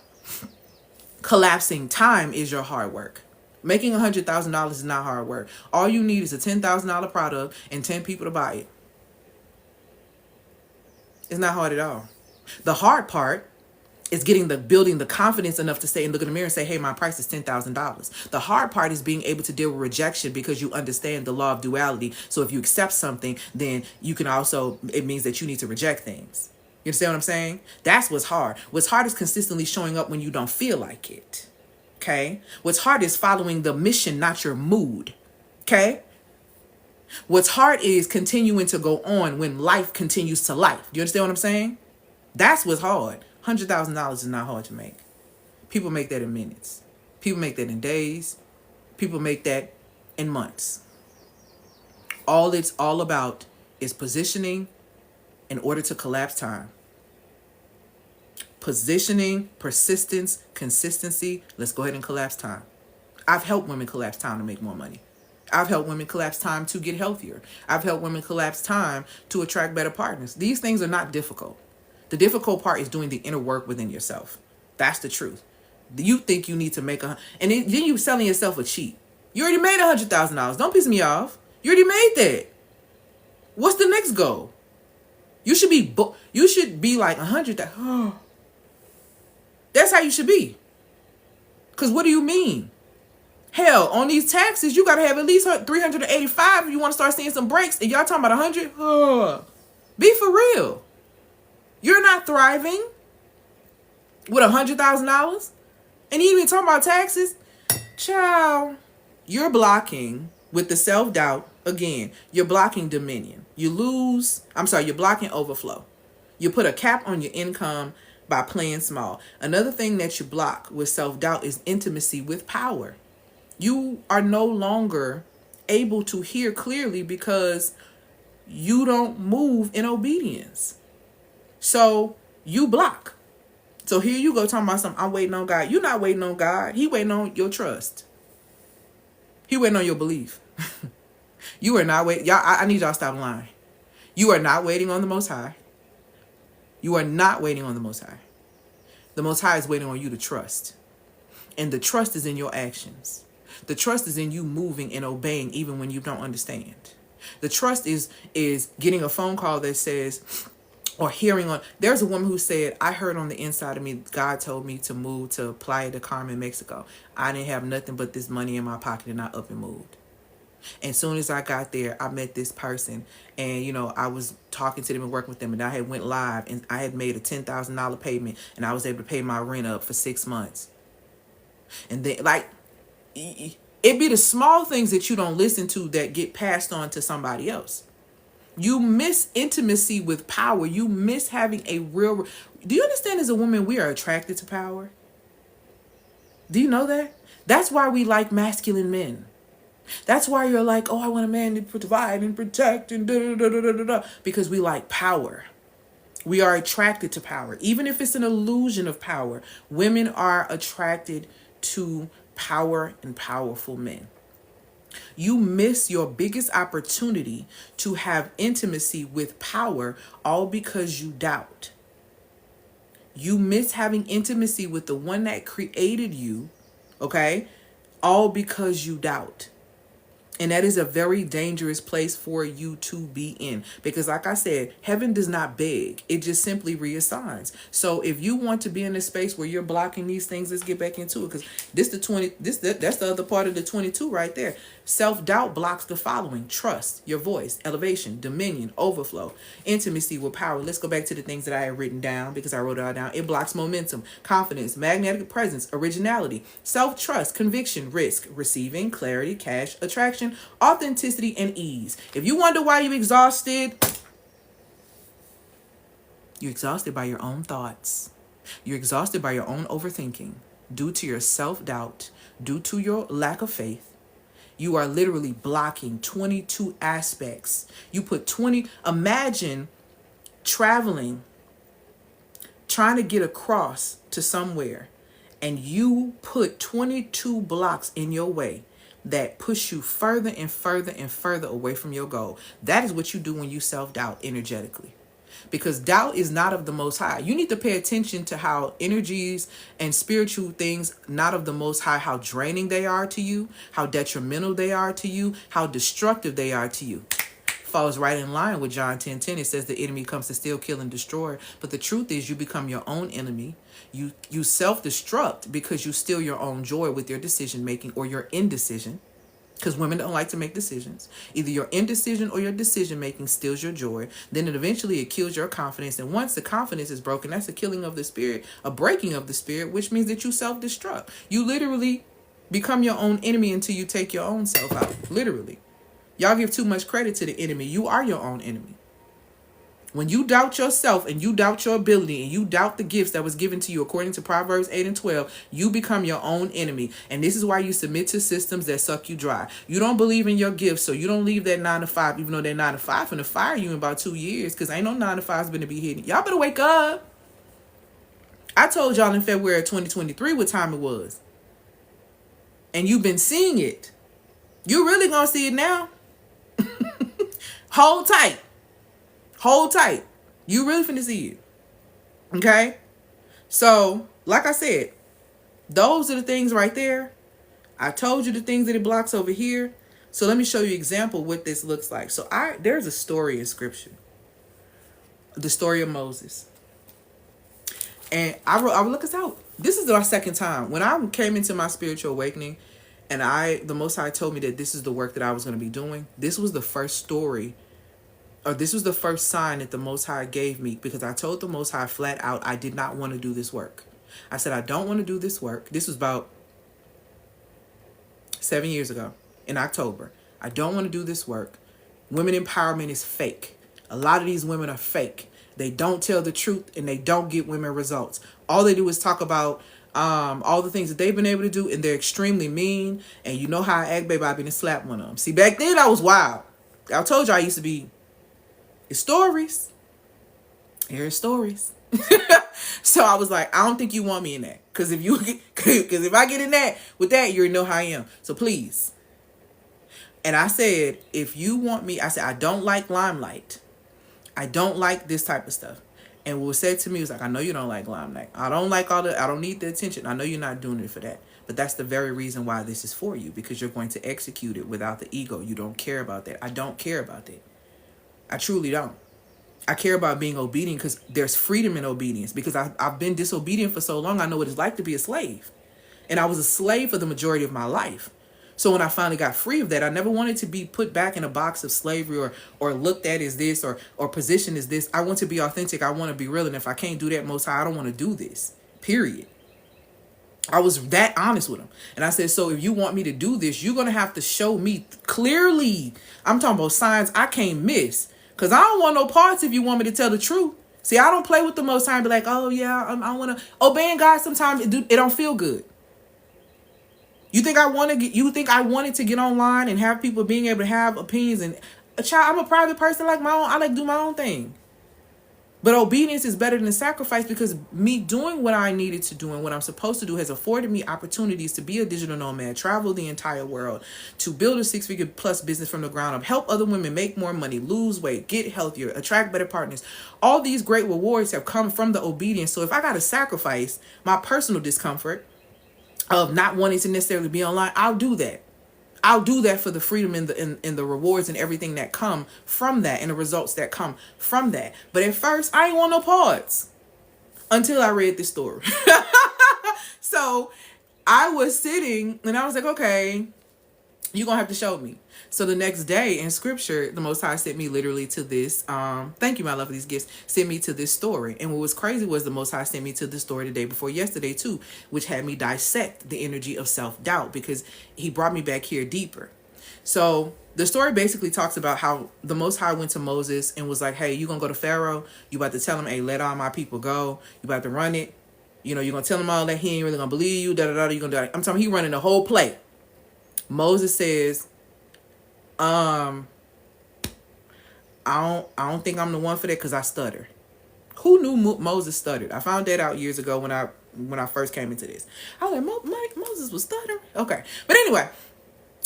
Collapsing time is your hard work. Making $100,000 is not hard work. All you need is a $10,000 product and 10 people to buy it. It's not hard at all. The hard part is building the confidence enough to say and look in the mirror and say, hey, my price is $10,000. The hard part is being able to deal with rejection because you understand the law of duality. So if you accept something, then you can also, it means that you need to reject things. You understand what I'm saying? That's what's hard. What's hard is consistently showing up when you don't feel like it. Okay? What's hard is following the mission, not your mood. Okay? What's hard is continuing to go on when life continues to life. Do you understand what I'm saying? That's what's hard. $100,000 is not hard to make. People make that in minutes. People make that in days. People make that in months. All it's all about is positioning in order to collapse time. Positioning, persistence, consistency. Let's go ahead and collapse time. I've helped women collapse time to make more money. I've helped women collapse time to get healthier. I've helped women collapse time to attract better partners. These things are not difficult. The difficult part is doing the inner work within yourself. That's the truth. You think you need to make and then you're selling yourself a cheat. You already made $100,000. Don't piss me off. You already made that. What's the next goal? You should be like 100. That's how you should be. Because what do you mean? Hell, on these taxes, you got to have at least 385 if you want to start seeing some breaks. And y'all talking about 100? Be for real. You're not thriving with $100,000. And you even talking about taxes? Child, you're blocking with the self-doubt. Again, you're blocking dominion. You're blocking overflow. You put a cap on your income by playing small. Another thing that you block with self-doubt is intimacy with power. You are no longer able to hear clearly because you don't move in obedience. So you block. So here you go talking about something, I'm waiting on God. You're not waiting on God. He waiting on your trust. He waiting on your belief. You are not waiting. Y'all, I need y'all to stop lying. You are not waiting on the Most High. You are not waiting on the Most High. The Most High is waiting on you to trust. And the trust is in your actions. The trust is in you moving and obeying even when you don't understand. The trust is getting a phone call that says, or hearing on. There's a woman who said, I heard on the inside of me, God told me to move to Playa del Carmen, Mexico. I didn't have nothing but this money in my pocket and I up and moved. And as soon as I got there, I met this person and, I was talking to them and working with them and I had went live and I had made a $10,000 payment and I was able to pay my rent up for 6 months. And then it be the small things that you don't listen to that get passed on to somebody else. You miss intimacy with power. You miss having a real. Do you understand as a woman, we are attracted to power? Do you know that? That's why we like masculine men. That's why you're like, oh, I want a man to provide and protect and da-da-da-da-da-da. Because we like power. We are attracted to power. Even if it's an illusion of power, women are attracted to power and powerful men. You miss your biggest opportunity to have intimacy with power all because you doubt. You miss having intimacy with the one that created you, okay? All because you doubt. And that is a very dangerous place for you to be in. Because like I said, heaven does not beg. It just simply reassigns. So if you want to be in a space where you're blocking these things, let's get back into it. Because that's the other part of the 22 right there. Self-doubt blocks the following: trust, your voice, elevation, dominion, overflow, intimacy with power. Let's go back to the things that I had written down because I wrote it all down. It blocks momentum, confidence, magnetic presence, originality, self-trust, conviction, risk, receiving, clarity, cash, attraction, authenticity, and ease. If you wonder why you're exhausted by your own thoughts. You're exhausted by your own overthinking due to your self-doubt, due to your lack of faith. You are literally blocking 22 aspects. You put 20, imagine traveling, trying to get across to somewhere, and you put 22 blocks in your way that push you further and further and further away from your goal. That is what you do when you self-doubt energetically. Because doubt is not of the Most High. You need to pay attention to how energies and spiritual things, not of the Most High, how draining they are to you, how detrimental they are to you, how destructive they are to you. Falls right in line with John 10:10. It says the enemy comes to steal, kill, and destroy. But the truth is you become your own enemy. You self-destruct because you steal your own joy with your decision making or your indecision. Because women don't like to make decisions. Either your indecision or your decision making steals your joy. Then eventually it kills your confidence. And once the confidence is broken, that's a killing of the spirit, a breaking of the spirit, which means that you self-destruct. You literally become your own enemy until you take your own self out. Literally. Y'all give too much credit to the enemy. You are your own enemy. When you doubt yourself and you doubt your ability and you doubt the gifts that was given to you according to Proverbs 8 and 12, you become your own enemy. And this is why you submit to systems that suck you dry. You don't believe in your gifts, so you don't leave that 9 to 5, even though that 9 to 5 finna fire you in about 2 years, because ain't no 9 to 5's gonna be hitting. Y'all better wake up. I told y'all in February of 2023 what time it was. And you've been seeing it. You really gonna see it now. Hold tight. Hold tight. You really finna see it. Okay? So, like I said, those are the things right there. I told you the things that it blocks over here. So let me show you an example of what this looks like. So there's a story in scripture. The story of Moses. And I would look this out. This is our second time. When I came into my spiritual awakening and the Most High told me that this is the work that I was going to be doing, this was the first story, or this was the first sign that the Most High gave me, because I told the Most High flat out I did not want to do this work. I said, I don't want to do this work. This was about 7 years ago in October. I don't want to do this work. Women empowerment is fake. A lot of these women are fake. They don't tell the truth and they don't get women results. All they do is talk about all the things that they've been able to do, and they're extremely mean. And you know how I act, baby, I've been to slap one of them. See, back then I was wild. I told you I used to be. It's stories. Here's stories. So I was like, I don't think you want me in that. Because if I get in that with that, you know how I am. So please. And I said, if you want me, I said, I don't like limelight. I don't like this type of stuff. And what was said to me was like, I know you don't like limelight. I don't need the attention. I know you're not doing it for that. But that's the very reason why this is for you. Because you're going to execute it without the ego. You don't care about that. I don't care about that. I truly don't. I care about being obedient because there's freedom in obedience. Because I've been disobedient for so long, I know what it's like to be a slave. And I was a slave for the majority of my life. So when I finally got free of that, I never wanted to be put back in a box of slavery or looked at as this or positioned as this. I want to be authentic. I want to be real. And if I can't do that, Most High, I don't want to do this. Period. I was that honest with him. And I said, so if you want me to do this, you're going to have to show me clearly. I'm talking about signs I can't miss. Because I don't want no parts if you want me to tell the truth. See, I don't play with the Most High and be like, oh, yeah, I want to. Obeying God sometimes it don't feel good. You think I wanted to get online and have people being able to have opinions? And I'm a private person like my own. I like to do my own thing. But obedience is better than sacrifice, because me doing what I needed to do and what I'm supposed to do has afforded me opportunities to be a digital nomad, travel the entire world, to build a 6-figure plus business from the ground up, help other women make more money, lose weight, get healthier, attract better partners. All these great rewards have come from the obedience. So if I got to sacrifice my personal discomfort of not wanting to necessarily be online, I'll do that. I'll do that for the freedom and the rewards and everything that come from that and the results that come from that. But at first, I ain't want no parts until I read this story. So I was sitting and I was like, okay, you're going to have to show me. So the next day in scripture, the Most High sent me literally to this. Thank you, my love, for these gifts. Sent me to this story. And what was crazy was the Most High sent me to this story the day before yesterday too, which had me dissect the energy of self-doubt because he brought me back here deeper. So the story basically talks about how the Most High went to Moses and was like, hey, you going to go to Pharaoh. You about to tell him, hey, let all my people go. You about to run it. You know, you're going to tell him all that. He ain't really going to believe you. Da-da-da. You're going to do that. I'm talking, he running the whole play. Moses says, I don't think I'm the one for that because I stutter. Who knew Moses stuttered? I found that out years ago when I first came into this. I was like, Moses was stuttering? Okay. But anyway,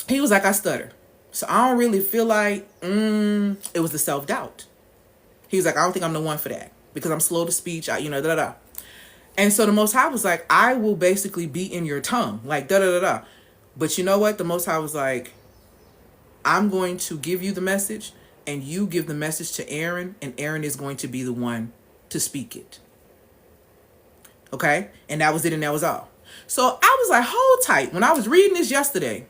he was like, I stutter. So I don't really feel like, it was the self-doubt. He was like, I don't think I'm the one for that because I'm slow to speech, da-da-da. And so the Most High was like, I will basically be in your tongue, like da-da-da-da. But you know what? The Most High was like, I'm going to give you the message and you give the message to Aaron and Aaron is going to be the one to speak it. Okay? And that was it and that was all. So I was like, hold tight when I was reading this yesterday.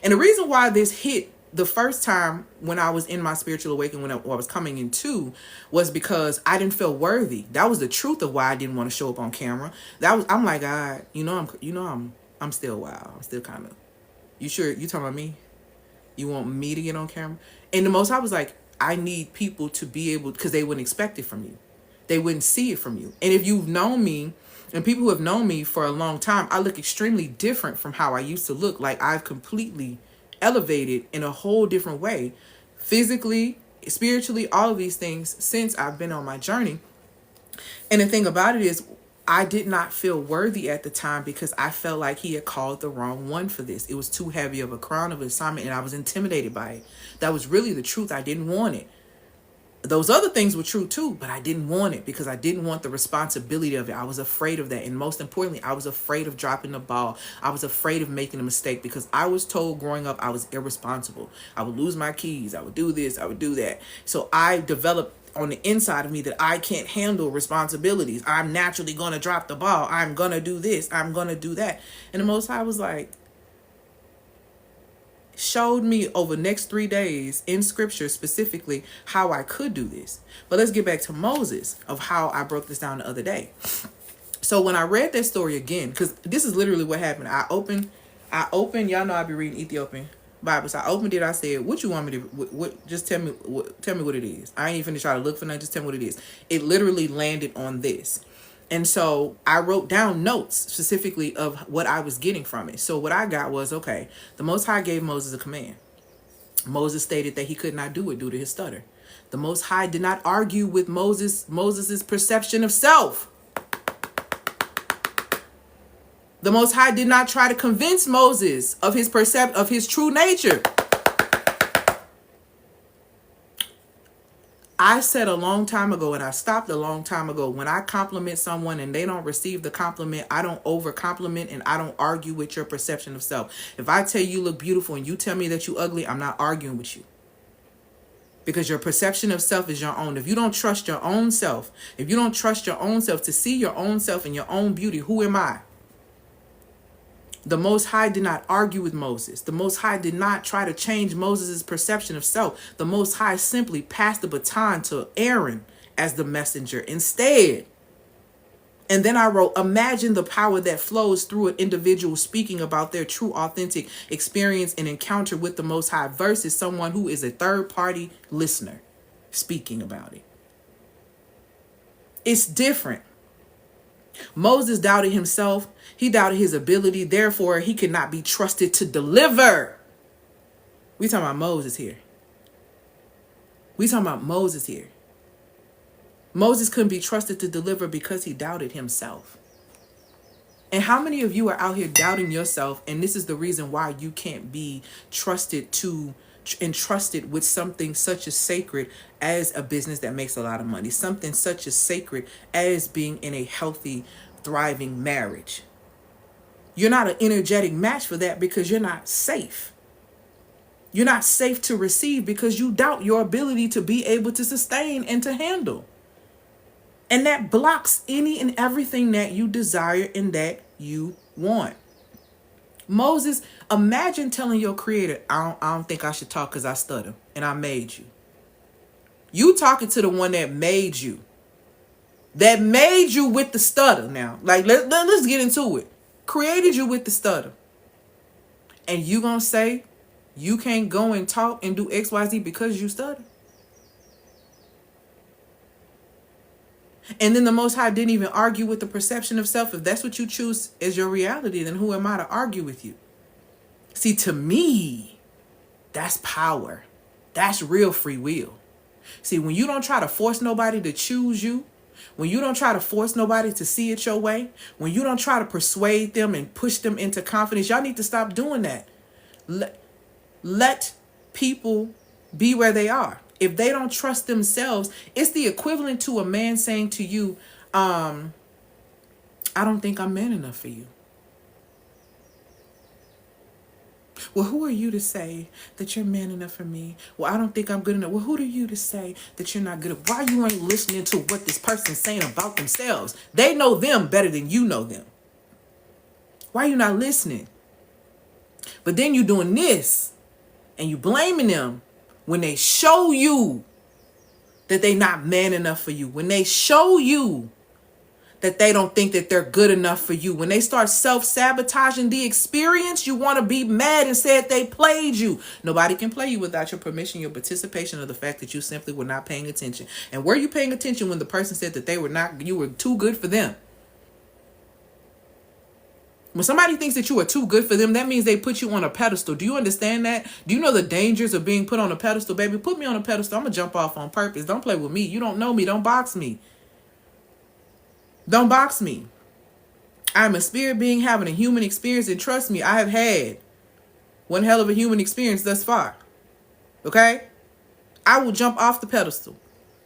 And the reason why this hit the first time when I was in my spiritual awakening, when I was coming into, was because I didn't feel worthy. That was the truth of why I didn't want to show up on camera. I'm like, God, I'm still wild. I'm still kind of, you sure you talking about me? You want me to get on camera? And the Most High was like, I need people to be able, because they wouldn't expect it from you. They wouldn't see it from you. And if you've known me, and people who have known me for a long time, I look extremely different from how I used to look. Like I've completely elevated in a whole different way. Physically, spiritually, all of these things since I've been on my journey. And the thing about it is, I did not feel worthy at the time because I felt like he had called the wrong one for this. It was too heavy of a crown of assignment and I was intimidated by it. That was really the truth. I didn't want it. Those other things were true too, but I didn't want it because I didn't want the responsibility of it. I was afraid of that. And most importantly, I was afraid of dropping the ball. I was afraid of making a mistake because I was told growing up I was irresponsible. I would lose my keys. I would do this. I would do that. So I developed on the inside of me that I can't handle responsibilities. I'm naturally going to drop the ball. I'm going to do this. I'm going to do that. And the Most High was like, showed me over the next 3 days in scripture specifically how I could do this. But let's get back to Moses of how I broke this down the other day. So when I read that story again, because this is literally what happened. I opened, y'all know I be reading Ethiopian Bible. So I opened it. I said, what you want me to, what just tell me what it is. I ain't even try to look for nothing. Just tell me what it is. It literally landed on this. And so I wrote down notes specifically of what I was getting from it. So what I got was, okay, the Most High gave Moses a command. Moses stated that he could not do it due to his stutter. The Most High did not argue with Moses's perception of self. The Most High did not try to convince Moses of his true nature. I said a long time ago, and I stopped a long time ago, when I compliment someone and they don't receive the compliment, I don't over compliment and I don't argue with your perception of self. If I tell you look beautiful and you tell me that you ugly, I'm not arguing with you. Because your perception of self is your own. If you don't trust your own self, to see your own self and your own beauty, who am I? The Most High did not argue with Moses. The Most High did not try to change Moses' perception of self. The Most High simply passed the baton to Aaron as the messenger instead. And then I wrote, imagine the power that flows through an individual speaking about their true, authentic experience and encounter with the Most High versus someone who is a third-party listener speaking about it. It's different. Moses doubted himself. He doubted his ability. Therefore, he could not be trusted to deliver. We talking about Moses here. Moses couldn't be trusted to deliver because he doubted himself. And how many of you are out here doubting yourself? And this is the reason why you can't be entrusted with something such as sacred as a business that makes a lot of money, something such as sacred as being in a healthy, thriving marriage. You're not an energetic match for that because you're not safe. You're not safe to receive because you doubt your ability to be able to sustain and to handle. And that blocks any and everything that you desire and that you want. Moses, imagine telling your creator, I don't think I should talk because I stutter and I made you. You talking to the one that made you. That made you with the stutter now. Like, let's get into it. Created you with the stutter. And you gonna say you can't go and talk and do XYZ because you stutter? And then the Most High didn't even argue with the perception of self. If that's what you choose as your reality, then who am I to argue with you? See, to me, that's power. That's real free will. See, when you don't try to force nobody to choose you, when you don't try to force nobody to see it your way, when you don't try to persuade them and push them into confidence, y'all need to stop doing that. Let people be where they are. If they don't trust themselves, it's the equivalent to a man saying to you, I don't think I'm man enough for you. Well, who are you to say that you're man enough for me? Well, I don't think I'm good enough. Well, who are you to say that you're not good enough? Why you ain't listening to what this person's saying about themselves? They know them better than you know them. Why you not listening? But then you doing this and you blaming them when they show you that they not man enough for you. When they show you that they don't think that they're good enough for you. When they start self-sabotaging the experience, you want to be mad and say they played you. Nobody can play you without your permission, your participation, or the fact that you simply were not paying attention. And were you paying attention when the person said that you were too good for them? When somebody thinks that you are too good for them, that means they put you on a pedestal. Do you understand that? Do you know the dangers of being put on a pedestal? Baby, put me on a pedestal. I'm going to jump off on purpose. Don't play with me. You don't know me. Don't box me. Don't box me. I'm a spirit being having a human experience, and trust me, I have had one hell of a human experience thus far. Okay? I will jump off the pedestal.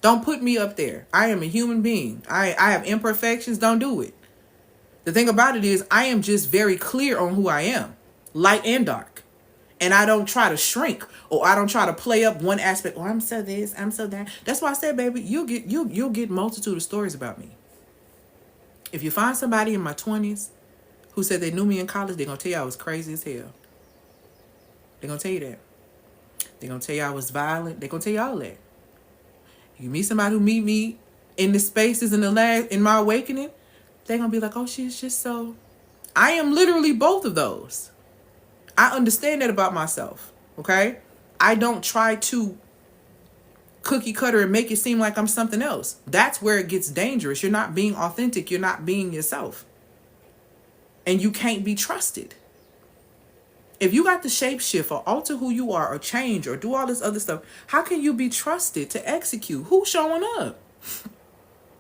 Don't put me up there. I am a human being. I have imperfections. Don't do it. The thing about it is I am just very clear on who I am, light and dark. And I don't try to shrink, or I don't try to play up one aspect. Oh, I'm so this, I'm so that. That's why I said, baby, you'll get multitude of stories about me. If you find somebody in my 20s who said they knew me in college, they're going to tell you I was crazy as hell. They're going to tell you that. They're going to tell you I was violent. They're going to tell you all that. You meet somebody who meet me in the spaces in my awakening, they're going to be like, oh, she's just so... I am literally both of those. I understand that about myself, okay? I don't try to cookie cutter and make it seem like I'm something else. That's where it gets dangerous. You're not being authentic. You're not being yourself. And you can't be trusted. If you got to shapeshift or alter who you are or change or do all this other stuff, how can you be trusted to execute? Who's showing up?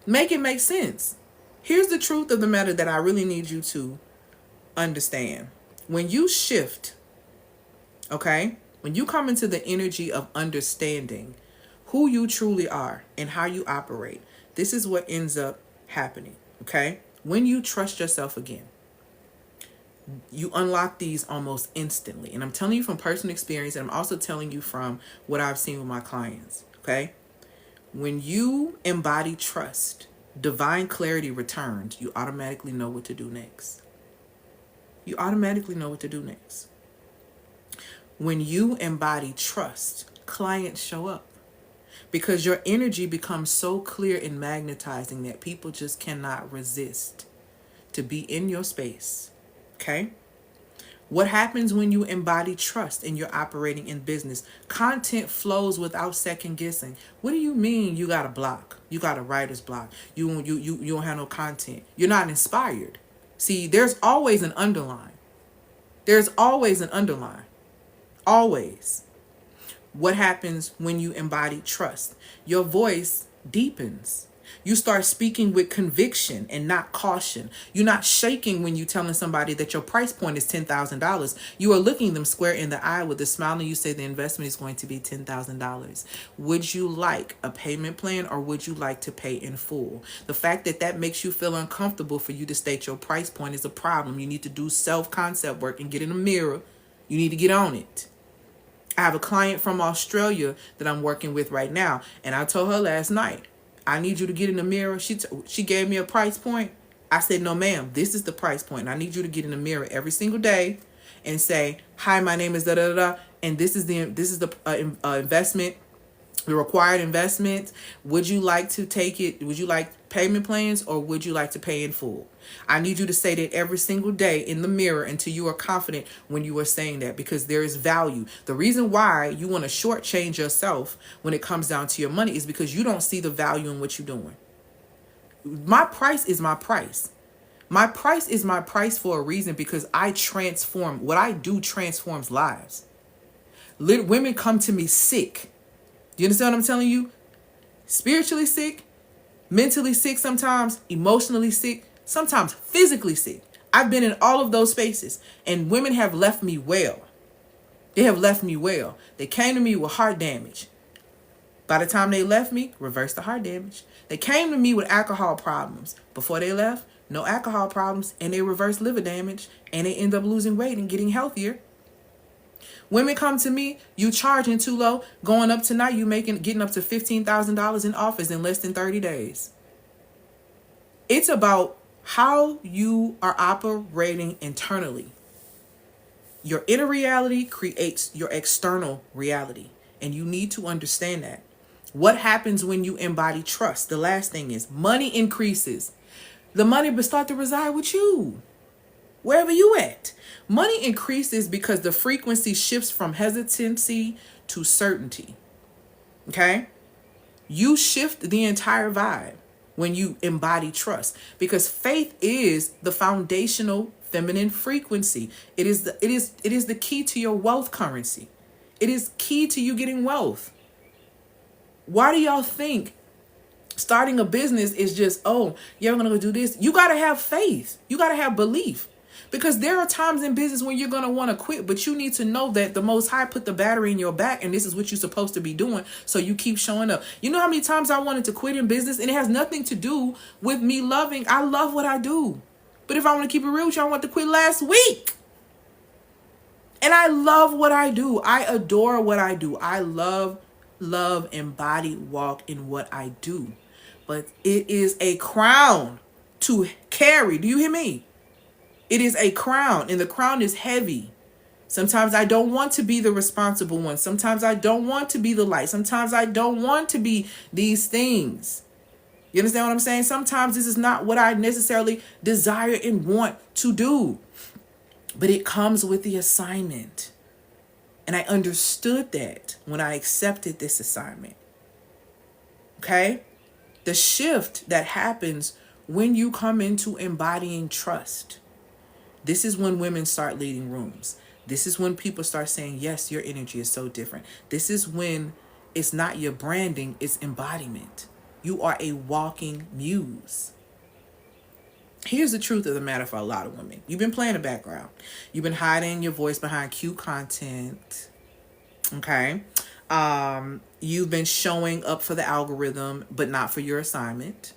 Make it make sense. Here's the truth of the matter that I really need you to understand. When you shift, okay, when you come into the energy of understanding who you truly are and how you operate, this is what ends up happening, okay? When you trust yourself again, you unlock these almost instantly. And I'm telling you from personal experience, and I'm also telling you from what I've seen with my clients, okay? When you embody trust, divine clarity returns. You automatically know what to do next. You automatically know what to do next. When you embody trust, clients show up. Because your energy becomes so clear and magnetizing that people just cannot resist to be in your space. Okay? What happens when you embody trust and you're operating in business? Content flows without second guessing. What do you mean you got a block? You got a writer's block. You don't have no content. You're not inspired. See, there's always an underline. There's always an underline. Always. What happens when you embody trust? Your voice deepens. You start speaking with conviction and not caution. You're not shaking when you're telling somebody that your price point is $10,000. You are looking them square in the eye with a smile and you say the investment is going to be $10,000. Would you like a payment plan or would you like to pay in full? The fact that that makes you feel uncomfortable for you to state your price point is a problem. You need to do self-concept work and get in a mirror. You need to get on it. I have a client from Australia that I'm working with right now, and I told her last night, I need you to get in the mirror. She gave me a price point. I said, no, ma'am, this is the price point. And I need you to get in the mirror every single day and say, hi, my name is da da da, and this is the investment, the required investment. Would you like to take it? Would you like payment plans, or would you like to pay in full? I need you to say that every single day in the mirror until you are confident when you are saying that, because there is value. The reason why you want to shortchange yourself when it comes down to your money is because you don't see the value in what you're doing. My price is my price. My price is my price for a reason, because I transform. What I do transforms lives. Women come to me sick. Do you understand what I'm telling you? Spiritually sick, mentally sick sometimes, emotionally sick, sometimes physically sick. I've been in all of those spaces, and women have left me well. They have left me well. They came to me with heart damage. By the time they left me, reversed the heart damage. They came to me with alcohol problems. Before they left, no alcohol problems, and they reversed liver damage, and they end up losing weight and getting healthier. Women come to me, you charging too low, going up tonight, getting up to $15,000 in offers in less than 30 days. It's about how you are operating internally. Your inner reality creates your external reality, and you need to understand that. What happens when you embody trust? The last thing is money increases. The money will start to reside with you, wherever you at. Money increases because the frequency shifts from hesitancy to certainty. Okay? You shift the entire vibe when you embody trust, because faith is the foundational feminine frequency. It is the key to your wealth currency. It is key to you getting wealth. Why do y'all think starting a business is just, oh, you're going to go do this? You got to have faith. You got to have belief. Because there are times in business when you're going to want to quit, but you need to know that the Most High put the battery in your back, and this is what you're supposed to be doing, so you keep showing up. You know how many times I wanted to quit in business, and it has nothing to do with me loving. I love what I do. But if I want to keep it real with you, I want to quit last week. And I love what I do. I adore what I do. I love, embody, walk in what I do. But it is a crown to carry. Do you hear me? It is a crown, and the crown is heavy. Sometimes I don't want to be the responsible one. Sometimes I don't want to be the light. Sometimes I don't want to be these things. You understand what I'm saying? Sometimes this is not what I necessarily desire and want to do. But it comes with the assignment. And I understood that when I accepted this assignment. Okay? The shift that happens when you come into embodying trust. This is when women start leading rooms. This is when people start saying, yes, your energy is so different. This is when it's not your branding, it's embodiment. You are a walking muse. Here's the truth of the matter for a lot of women. You've been playing the background. You've been hiding your voice behind cute content. Okay? You've been showing up for the algorithm, but not for your assignment.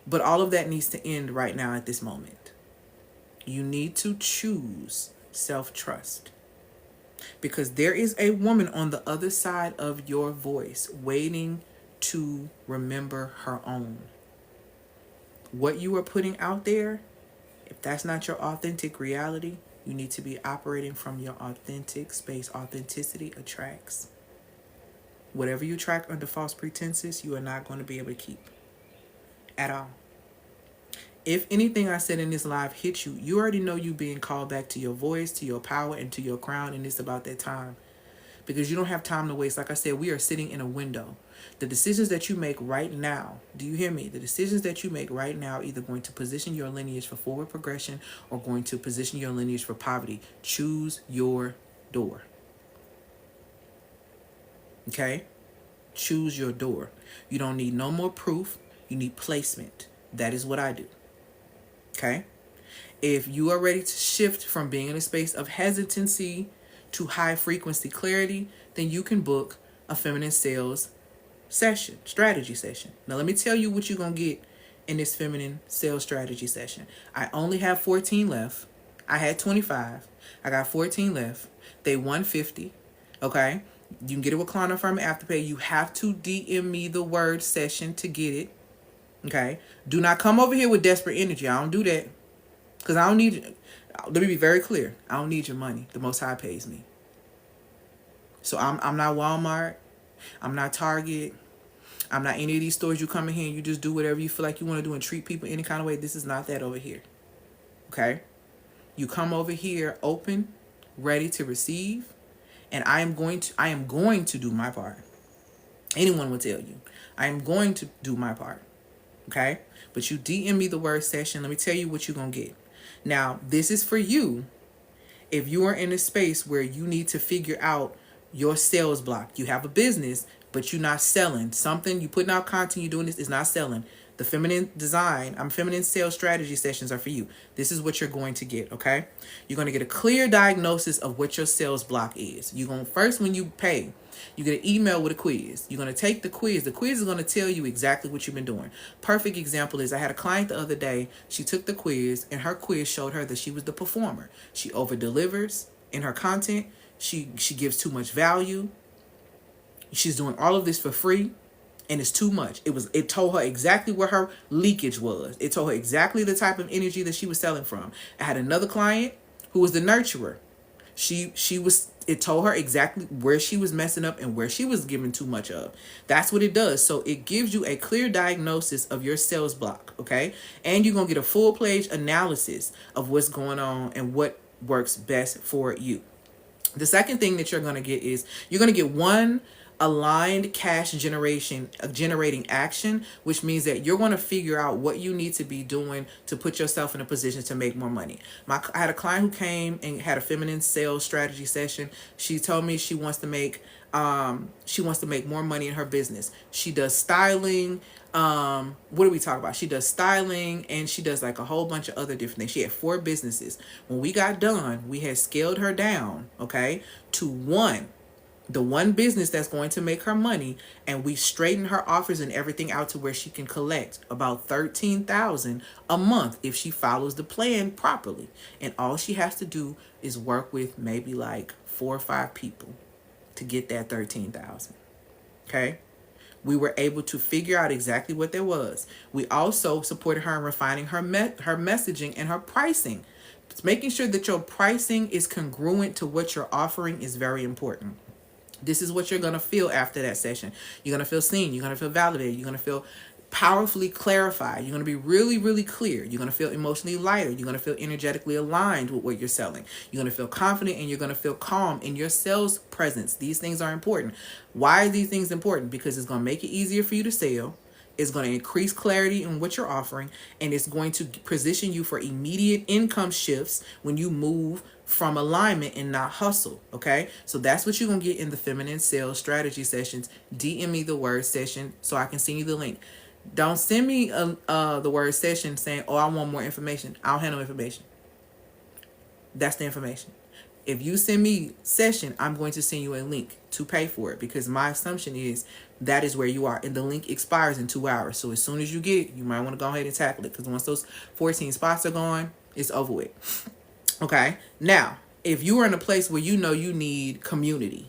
But all of that needs to end right now at this moment. You need to choose self-trust, because there is a woman on the other side of your voice waiting to remember her own. What you are putting out there, if that's not your authentic reality, you need to be operating from your authentic space. Authenticity attracts. Whatever you attract under false pretenses, you are not going to be able to keep at all. If anything I said in this live hit you, you already know you being called back to your voice, to your power, and to your crown, and it's about that time. Because you don't have time to waste. Like I said, we are sitting in a window. The decisions that you make right now, do you hear me? The decisions that you make right now are either going to position your lineage for forward progression or going to position your lineage for poverty. Choose your door. Okay? Choose your door. You don't need no more proof. You need placement. That is what I do. Okay? If you are ready to shift from being in a space of hesitancy to high frequency clarity, then you can book a feminine sales session, strategy session. Now, let me tell you what you're going to get in this feminine sales strategy session. I only have 14 left. I had 25. I got 14 left. They $150. Okay? You can get it with Klarna Firm Afterpay. You have to DM me the word session to get it. Okay? Do not come over here with desperate energy. I don't do that. Because I don't need you. Let me be very clear. I don't need your money. The Most High pays me. So I'm not Walmart. I'm not Target. I'm not any of these stores you come in here and you just do whatever you feel like you want to do and treat people any kind of way. This is not that over here. Okay? You come over here open, ready to receive, and I am going to do my part. Anyone will tell you. I am going to do my part. Okay? But you DM me the word session. Let me tell you what you're going to get. Now, this is for you if you are in a space where you need to figure out your sales block. You have a business, but you're not selling. Something, you putting out content, you're doing this, is not selling. The feminine sales strategy sessions are for you. This is what you're going to get, okay? You're going to get a clear diagnosis of what your sales block is. You're going to, first, when you pay, you get an email with a quiz. You're going to take the quiz. The quiz is going to tell you exactly what you've been doing. Perfect example is I had a client the other day. She took the quiz, and her quiz showed her that she was the performer. She over-delivers in her content. She gives too much value. She's doing all of this for free, and it's too much. It told her exactly where her leakage was. It told her exactly the type of energy that she was selling from. I had another client who was the nurturer. It told her exactly where she was messing up and where she was giving too much of. That's what it does. So it gives you a clear diagnosis of your sales block, okay? And you're going to get a full-page analysis of what's going on and what works best for you. The second thing that you're going to get is you're going to get one aligned cash generating action, which means that you're going to figure out what you need to be doing to put yourself in a position to make more money. I had a client who came and had a feminine sales strategy session. She told me she wants to make more money in her business. She does styling. What do we talk about? She does styling, and she does like a whole bunch of other different things. She had 4 businesses. When we got done, we had scaled her down, okay, to the one business that's going to make her money, and we straightened her offers and everything out to where she can collect about $13,000 a month if she follows the plan properly. And all she has to do is work with maybe like 4 or 5 people to get that $13,000. Okay? We were able to figure out exactly what there was. We also supported her in refining her messaging and her pricing. Making sure that your pricing is congruent to what you're offering is very important. This is what you're going to feel after that session. You're going to feel seen. You're going to feel validated. You're going to feel powerfully clarified. You're going to be really, really clear. You're going to feel emotionally lighter. You're going to feel energetically aligned with what you're selling. You're going to feel confident, and you're going to feel calm in your sales presence. These things are important. Why are these things important? Because it's going to make it easier for you to sell. It's going to increase clarity in what you're offering, and it's going to position you for immediate income shifts when you move from alignment and not hustle, okay? So that's what you're going to get in the feminine sales strategy sessions. DM me the word session so I can send you the link. Don't send me the word session saying, oh, I want more information. I don't have no information. That's the information. If you send me session, I'm going to send you a link to pay for it, because my assumption is that is where you are, and the link expires in 2 hours. So as soon as you get it, you might want to go ahead and tackle it, because once those 14 spots are gone, it's over with. Okay. Now, if you are in a place where you know you need community,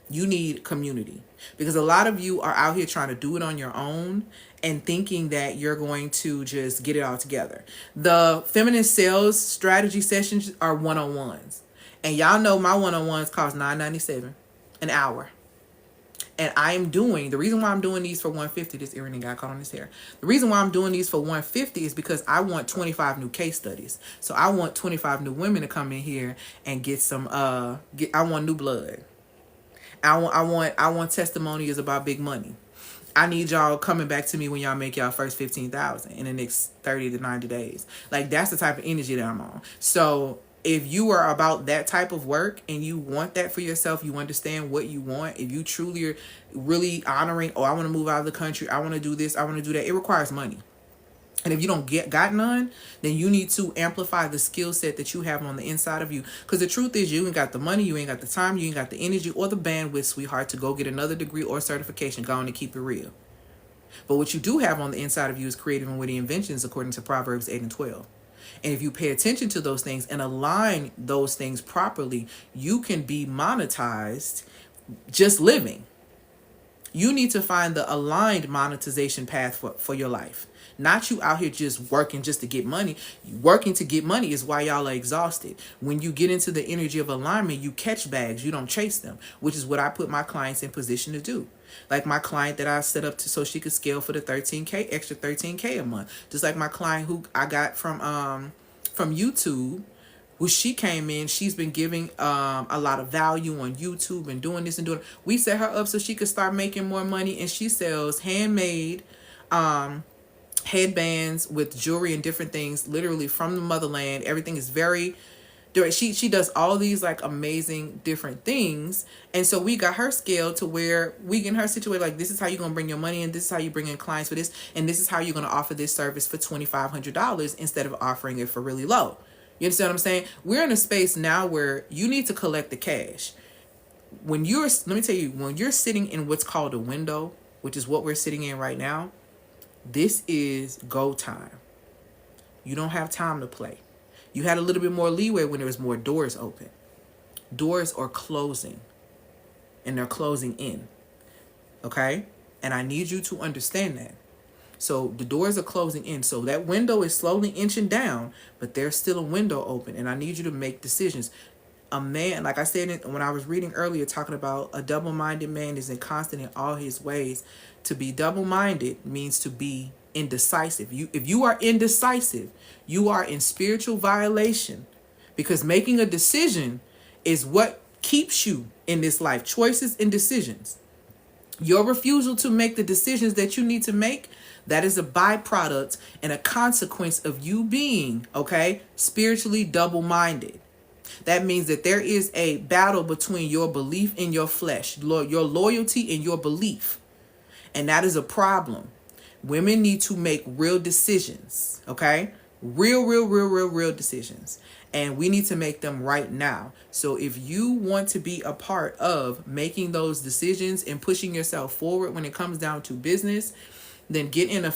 because a lot of you are out here trying to do it on your own and thinking that you're going to just get it all together. The feminine sales strategy sessions are one-on-ones. And y'all know my one-on-ones cost $9.97 an hour. And the reason why I'm doing these for $150, this earring got caught on his hair. The reason why I'm doing these for $150 is because I want 25 new case studies. So I want 25 new women to come in here and get some, I want new blood. I want testimonials about big money. I need y'all coming back to me when y'all make y'all first 15,000 in the next 30 to 90 days. Like, that's the type of energy that I'm on. So if you are about that type of work and you want that for yourself, you understand what you want, if you truly are really honoring, oh, I want to move out of the country, I want to do this, I want to do that, it requires money. And if you don't got none, then you need to amplify the skill set that you have on the inside of you. Because the truth is, you ain't got the money, you ain't got the time, you ain't got the energy or the bandwidth, sweetheart, to go get another degree or certification. Go on and keep it real. But what you do have on the inside of you is creative and witty inventions, according to Proverbs 8 and 12. And if you pay attention to those things and align those things properly, you can be monetized just living. You need to find the aligned monetization path for your life. Not you out here just working just to get money. Working to get money is why y'all are exhausted. When you get into the energy of alignment, you catch bags, you don't chase them, which is what I put my clients in position to do. Like my client that I set up to so she could scale for the 13K, extra 13K a month. Just like my client who I got from YouTube. When she came in, she's been giving a lot of value on YouTube and doing this and doing. We set her up so she could start making more money, and she sells handmade headbands with jewelry and different things, literally from the motherland. Everything is very. She does all these like amazing different things, and so we got her scaled to where we get her situated like this is how you're gonna bring your money in, this is how you bring in clients for this, and this is how you're gonna offer this service for $2,500 instead of offering it for really low. You understand what I'm saying? We're in a space now where you need to collect the cash. Let me tell you, when you're sitting in what's called a window, which is what we're sitting in right now, this is go time. You don't have time to play. You had a little bit more leeway when there was more doors open. Doors are closing, and they're closing in. Okay? And I need you to understand that. So the doors are closing in. So that window is slowly inching down, but there's still a window open. And I need you to make decisions. A man, like I said when I was reading earlier, talking about a double-minded man is inconstant in all his ways. To be double-minded means to be indecisive. If you are indecisive, you are in spiritual violation, because making a decision is what keeps you in this life. Choices and decisions. Your refusal to make the decisions that you need to make, that is a byproduct and a consequence of you being, spiritually double-minded. That means that there is a battle between your belief and your flesh, your loyalty and your belief. And that is a problem. Women need to make real decisions, Real decisions. And we need to make them right now. So if you want to be a part of making those decisions and pushing yourself forward when it comes down to business, then get in the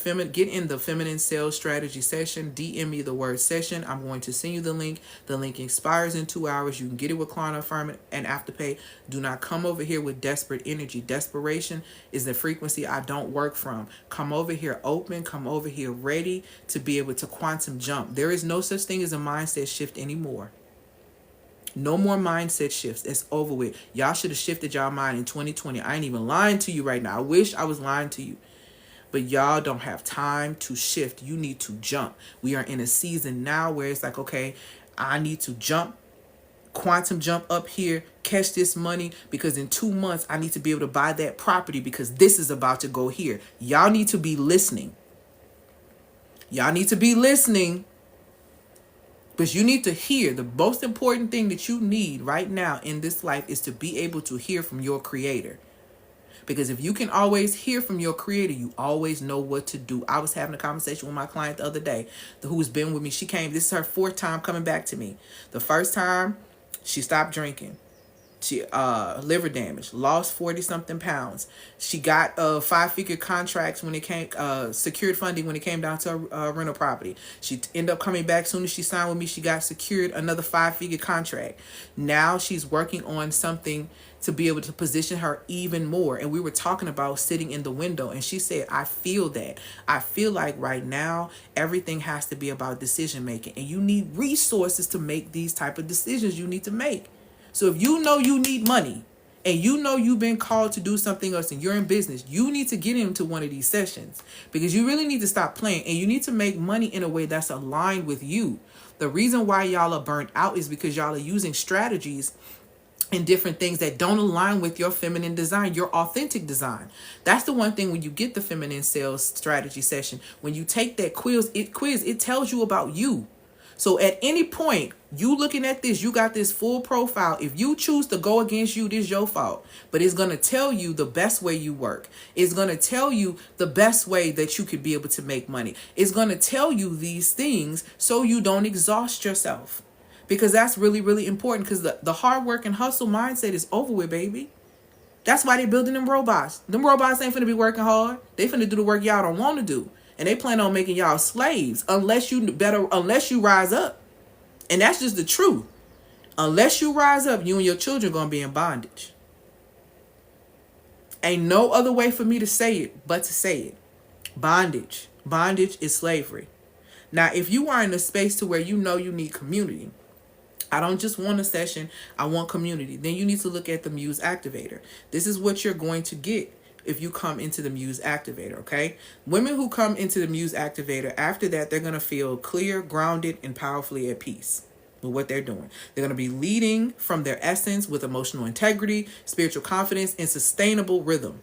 feminine sales strategy session. DM me the word session. I'm going to send you the link. The link expires in 2 hours. You can get it with client affirmation and afterpay. Do not come over here with desperate energy. Desperation is the frequency I don't work from. Come over here open. Come over here ready to be able to quantum jump. There is no such thing as a mindset shift anymore. No more mindset shifts. It's over with. Y'all should have shifted y'all mind in 2020. I ain't even lying to you right now. I wish I was lying to you. But y'all don't have time to shift. You need to jump. We are in a season now where it's like, I need to jump, quantum jump up here, catch this money, because in 2 months, I need to be able to buy that property because this is about to go here. Y'all need to be listening. But you need to hear. The most important thing that you need right now in this life is to be able to hear from your creator. Because if you can always hear from your creator, you always know what to do. I was having a conversation with my client the other day who's been with me. She came, this is her 4th time coming back to me. The first time, she stopped drinking. She liver damage, lost 40-something pounds. She got 5-figure contracts when it came, secured funding when it came down to a rental property. She ended up coming back. As soon as she signed with me, she got secured another 5-figure contract. Now she's working on something to be able to position her even more. And we were talking about sitting in the window, and she said, I feel that. I feel like right now, everything has to be about decision making, and you need resources to make these type of decisions you need to make. So if you know you need money and you know you've been called to do something else and you're in business, you need to get into one of these sessions, because you really need to stop playing and you need to make money in a way that's aligned with you. The reason why y'all are burnt out is because y'all are using strategies and different things that don't align with your feminine design, your authentic design. That's the one thing when you get the feminine sales strategy session, when you take that quiz, it tells you about you. So at any point, you looking at this, you got this full profile. If you choose to go against you, this is your fault. But it's going to tell you the best way you work. It's going to tell you the best way that you could be able to make money. It's going to tell you these things so you don't exhaust yourself. Because that's really, really important, because the hard work and hustle mindset is over with, baby. That's why they're building them robots. Them robots ain't finna be working hard. They finna do the work y'all don't want to do. And they plan on making y'all slaves unless you rise up. And that's just the truth. Unless you rise up, you and your children going to be in bondage. Ain't no other way for me to say it but to say it. Bondage. Bondage is slavery. Now, if you are in a space to where you know you need community, I don't just want a session, I want community, then you need to look at the Muse Activator. This is what you're going to get if you come into the Muse Activator, okay? Women who come into the Muse Activator, after that, they're going to feel clear, grounded, and powerfully at peace with what they're doing. They're going to be leading from their essence with emotional integrity, spiritual confidence, and sustainable rhythm.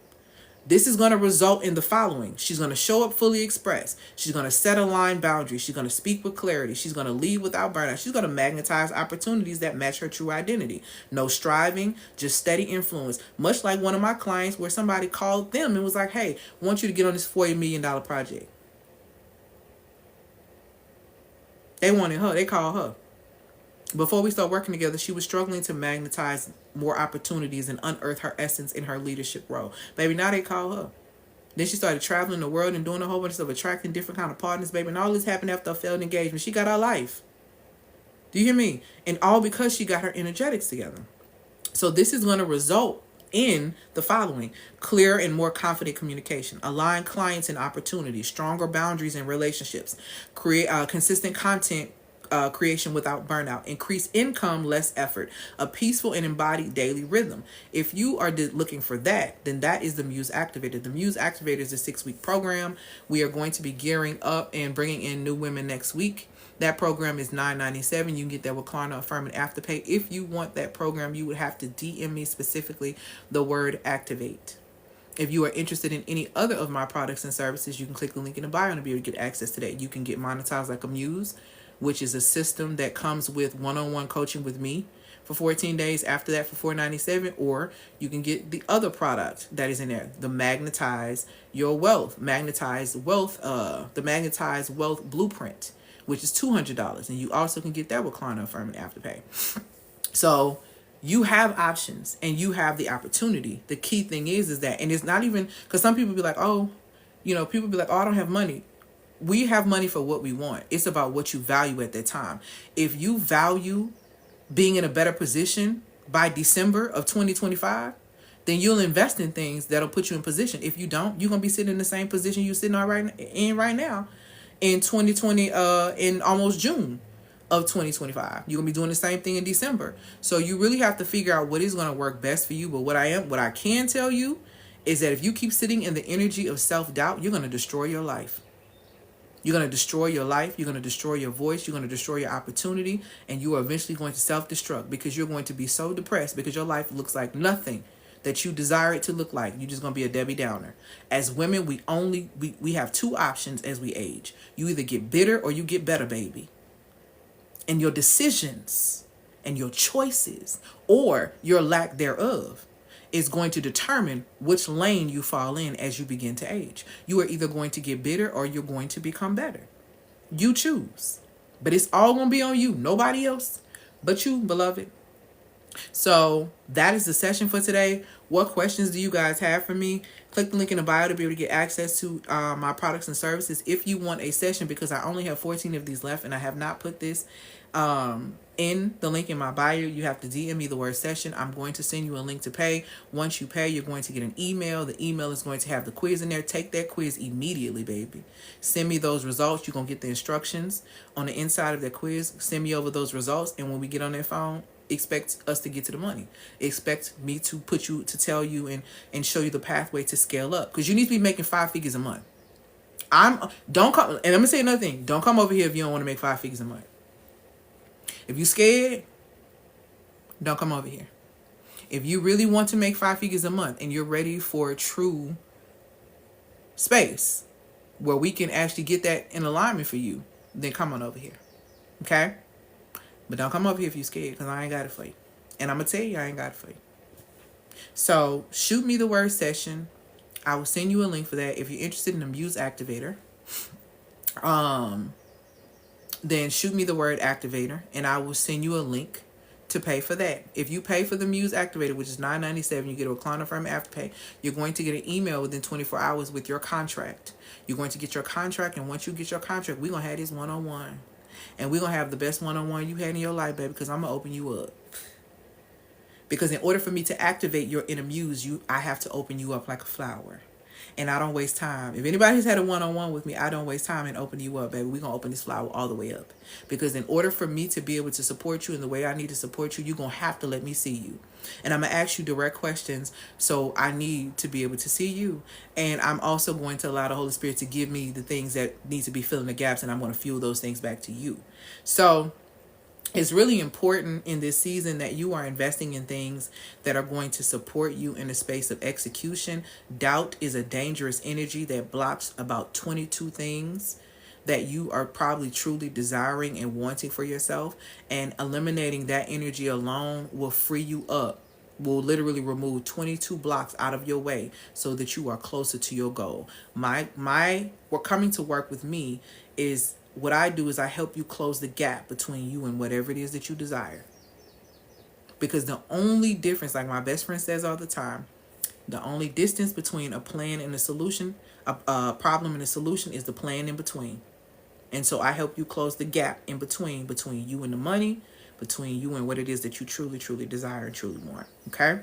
This is going to result in the following. She's going to show up fully expressed. She's going to set aligned boundaries. She's going to speak with clarity. She's going to lead without burnout. She's going to magnetize opportunities that match her true identity. No striving, just steady influence. Much like one of my clients where somebody called them and was like, hey, I want you to get on this $40 million project. They wanted her. They called her. Before we start working together, she was struggling to magnetize more opportunities and unearth her essence in her leadership role. Baby, now they call her. Then she started traveling the world and doing a whole bunch of stuff, attracting different kind of partners, baby. And all this happened after a failed engagement. She got her life. Do you hear me? And all because she got her energetics together. So this is going to result in the following: clear and more confident communication, align clients and opportunities, stronger boundaries in relationships, create consistent content creation without burnout, increase income, less effort, a peaceful and embodied daily rhythm. If you are looking for that, then that is the Muse Activator. The Muse Activator is a 6-week program. We are going to be gearing up and bringing in new women next week. That program is $9.97. You can get that with Klarna, Affirm, and Afterpay. If you want that program, you would have to DM me specifically the word activate. If you are interested in any other of my products and services, you can click the link in the bio and be able to get access to that. You can get monetized like a Muse, which is a system that comes with one-on-one coaching with me for 14 days. After that for $4.97, or you can get the other product that is in there, the Magnetize Your Wealth, the Magnetize Wealth Blueprint, which is $200, and you also can get that with Klarna, Affirm, and Afterpay. So you have options and you have the opportunity. The key thing is that, and it's not even, because some people be like, oh, people be like, oh, I don't have money. We have money for what we want. It's about what you value at that time. If you value being in a better position by December of 2025, then you'll invest in things that'll put you in position. If you don't, you're going to be sitting in the same position you're sitting right now in 2020, in almost June of 2025. You're going to be doing the same thing in December. So you really have to figure out what is going to work best for you. But what I can tell you is that if you keep sitting in the energy of self-doubt, you're going to destroy your life. You're going to destroy your life. You're going to destroy your voice. You're going to destroy your opportunity. And you are eventually going to self-destruct because you're going to be so depressed because your life looks like nothing that you desire it to look like. You're just going to be a Debbie Downer. As women, we have two options as we age. You either get bitter or you get better, baby. And your decisions and your choices or your lack thereof is going to determine which lane you fall in as you begin to age. You are either going to get bitter or you're going to become better. You choose. But it's all going to be on you. Nobody else but you, beloved. So that is the session for today. What questions do you guys have for me? Click the link in the bio to be able to get access to my products and services. If you want a session, because I only have 14 of these left and I have not put this in the link in my bio, you have to DM me the word session. I'm going to send you a link to pay. Once you pay, you're going to get an email. The email is going to have the quiz in there. Take that quiz immediately, baby. Send me those results. You're going to get the instructions on the inside of that quiz. Send me over those results. And when we get on that phone, expect us to get to the money. Expect me to tell you and show you the pathway to scale up. Because you need to be making 5 figures a month. Don't come, and I'm going to say another thing. Don't come over here if you don't want to make 5 figures a month. If you're scared, don't come over here. If you really want to make 5 figures a month and you're ready for a true space where we can actually get that in alignment for you, then come on over here. Okay? But don't come over here if you're scared, because I ain't got it for you. And I'm going to tell you I ain't got it for you. So shoot me the word session. I will send you a link for that. If you're interested in the Muse Activator, then shoot me the word activator and I will send you a link to pay for that. If you pay for the Muse Activator, which is $9.97, you get a recliner firm afterpay. You're going to get an email within 24 hours with your contract. You're going to get your contract, and once you get your contract, we're going to have this one-on-one. And we're going to have the best one-on-one you had in your life, baby, because I'm going to open you up. Because in order for me to activate your inner muse, I have to open you up like a flower. And I don't waste time. If anybody's had a one-on-one with me, I don't waste time in opening you up, baby. We're going to open this flower all the way up. Because in order for me to be able to support you in the way I need to support you, you're going to have to let me see you. And I'm going to ask you direct questions, so I need to be able to see you. And I'm also going to allow the Holy Spirit to give me the things that need to be filling the gaps, and I'm going to fuel those things back to you. So it's really important in this season that you are investing in things that are going to support you in a space of execution. Doubt is a dangerous energy that blocks about 22 things that you are probably truly desiring and wanting for yourself. And eliminating that energy alone will free you up, will literally remove 22 blocks out of your way so that you are closer to your goal. What coming to work with me is, what I do is I help you close the gap between you and whatever it is that you desire. Because the only difference, like my best friend says all the time, the only distance between a plan and a solution, a problem and a solution, is the plan in between. And so I help you close the gap in between you and the money, between you and what it is that you truly, truly desire and truly want. Okay?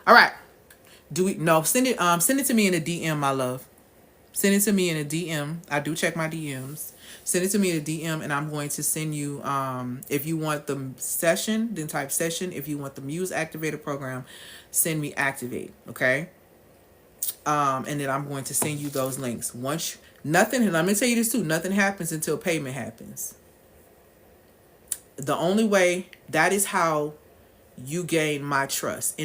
All right. Send it to me in a DM, my love. Send it to me in a DM. I do check my DMs. Send it to me in a DM, and I'm going to send you, if you want the session, then type session. If you want the Muse Activator program, send me activate, okay? And then I'm going to send you those links. And let me tell you this too, nothing happens until payment happens. The only way, that is how you gain my trust.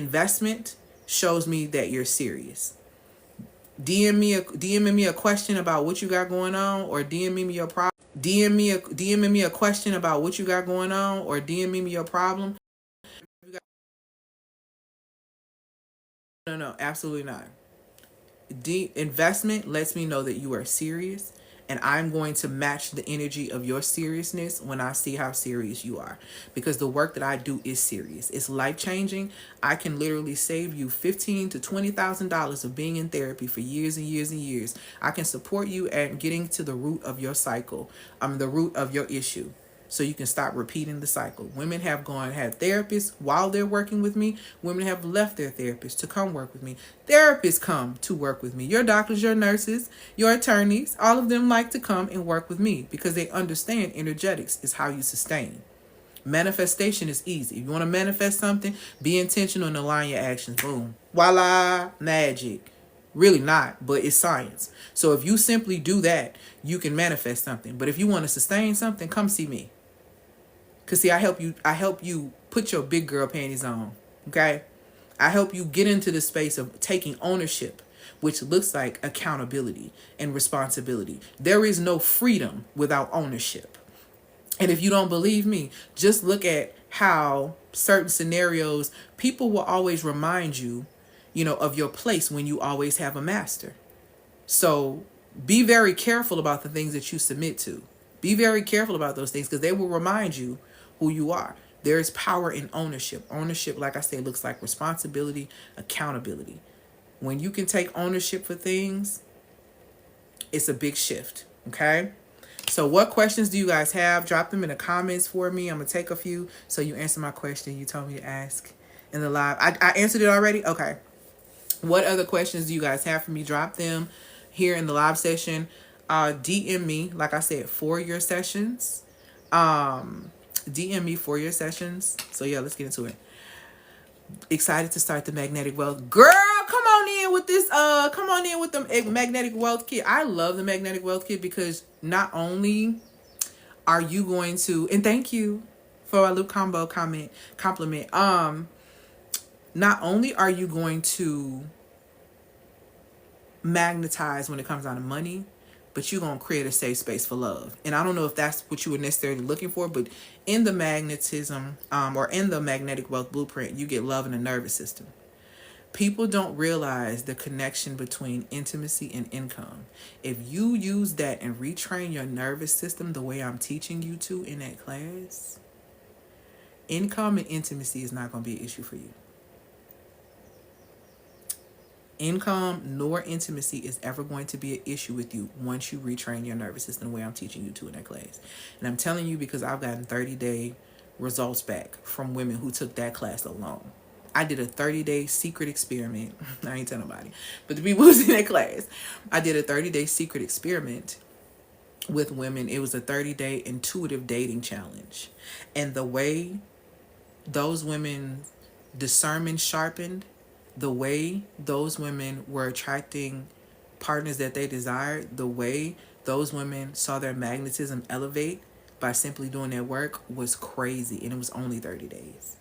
Shows me that you're serious. DMing me a question about what you got going on, or DMing me your problem. DMing me a question about what you got going on, or DMing me your problem. No, absolutely not. Investment lets me know that you are serious, and I'm going to match the energy of your seriousness when I see how serious you are, because the work that I do is serious. It's life-changing. I can literally save you $15,000 to $20,000 of being in therapy for years and years and years. I can support you at getting to the root of your cycle, the root of your issue, so you can stop repeating the cycle. Women have had therapists while they're working with me. Women have left their therapists to come work with me. Therapists come to work with me. Your doctors, your nurses, your attorneys, all of them like to come and work with me because they understand energetics is how you sustain. Manifestation is easy. If you want to manifest something, be intentional and align your actions. Boom. Voila. Magic. Really not, but it's science. So if you simply do that, you can manifest something. But if you want to sustain something, come see me. Because see, I help you put your big girl panties on. Okay? I help you get into the space of taking ownership, which looks like accountability and responsibility. There is no freedom without ownership. And if you don't believe me, just look at how certain scenarios, people will always remind you, of your place when you always have a master. So be very careful about the things that you submit to. Be very careful about those things, because they will remind you who you are. There is power in ownership. Ownership, like I say, looks like responsibility, accountability. When you can take ownership for things, it's a big shift. Okay? So what questions do you guys have? Drop them in the comments for me. I'm going to take a few so you answer my question you told me to ask in the live. I answered it already? Okay. What other questions do you guys have for me? Drop them here in the live session. DM me, like I said, for your sessions. DM me for your sessions. So yeah, let's get into it. Excited to start the magnetic wealth. Girl, come on in with this. Come on in with the magnetic wealth kit. I love the magnetic wealth kit because not only are you going to, and thank you for a Luke combo compliment. Not only are you going to magnetize when it comes down to money, but you're going to create a safe space for love. And I don't know if that's what you were necessarily looking for, but in the magnetism, or in the magnetic wealth blueprint, you get love in the nervous system. People don't realize the connection between intimacy and income. If you use that and retrain your nervous system the way I'm teaching you to in that class, Income and intimacy is not going to be an issue for you. Income nor intimacy is ever going to be an issue with you once you retrain your nervous system the way I'm teaching you to in that class. And I'm telling you because I've gotten 30-day results back from women who took that class alone. I did a 30-day secret experiment. I ain't telling nobody. But the people who's in that class, I did a 30-day secret experiment with women. It was a 30-day intuitive dating challenge. And the way those women discernment sharpened, the way those women were attracting partners that they desired, the way those women saw their magnetism elevate by simply doing their work was crazy. And it was only 30 days.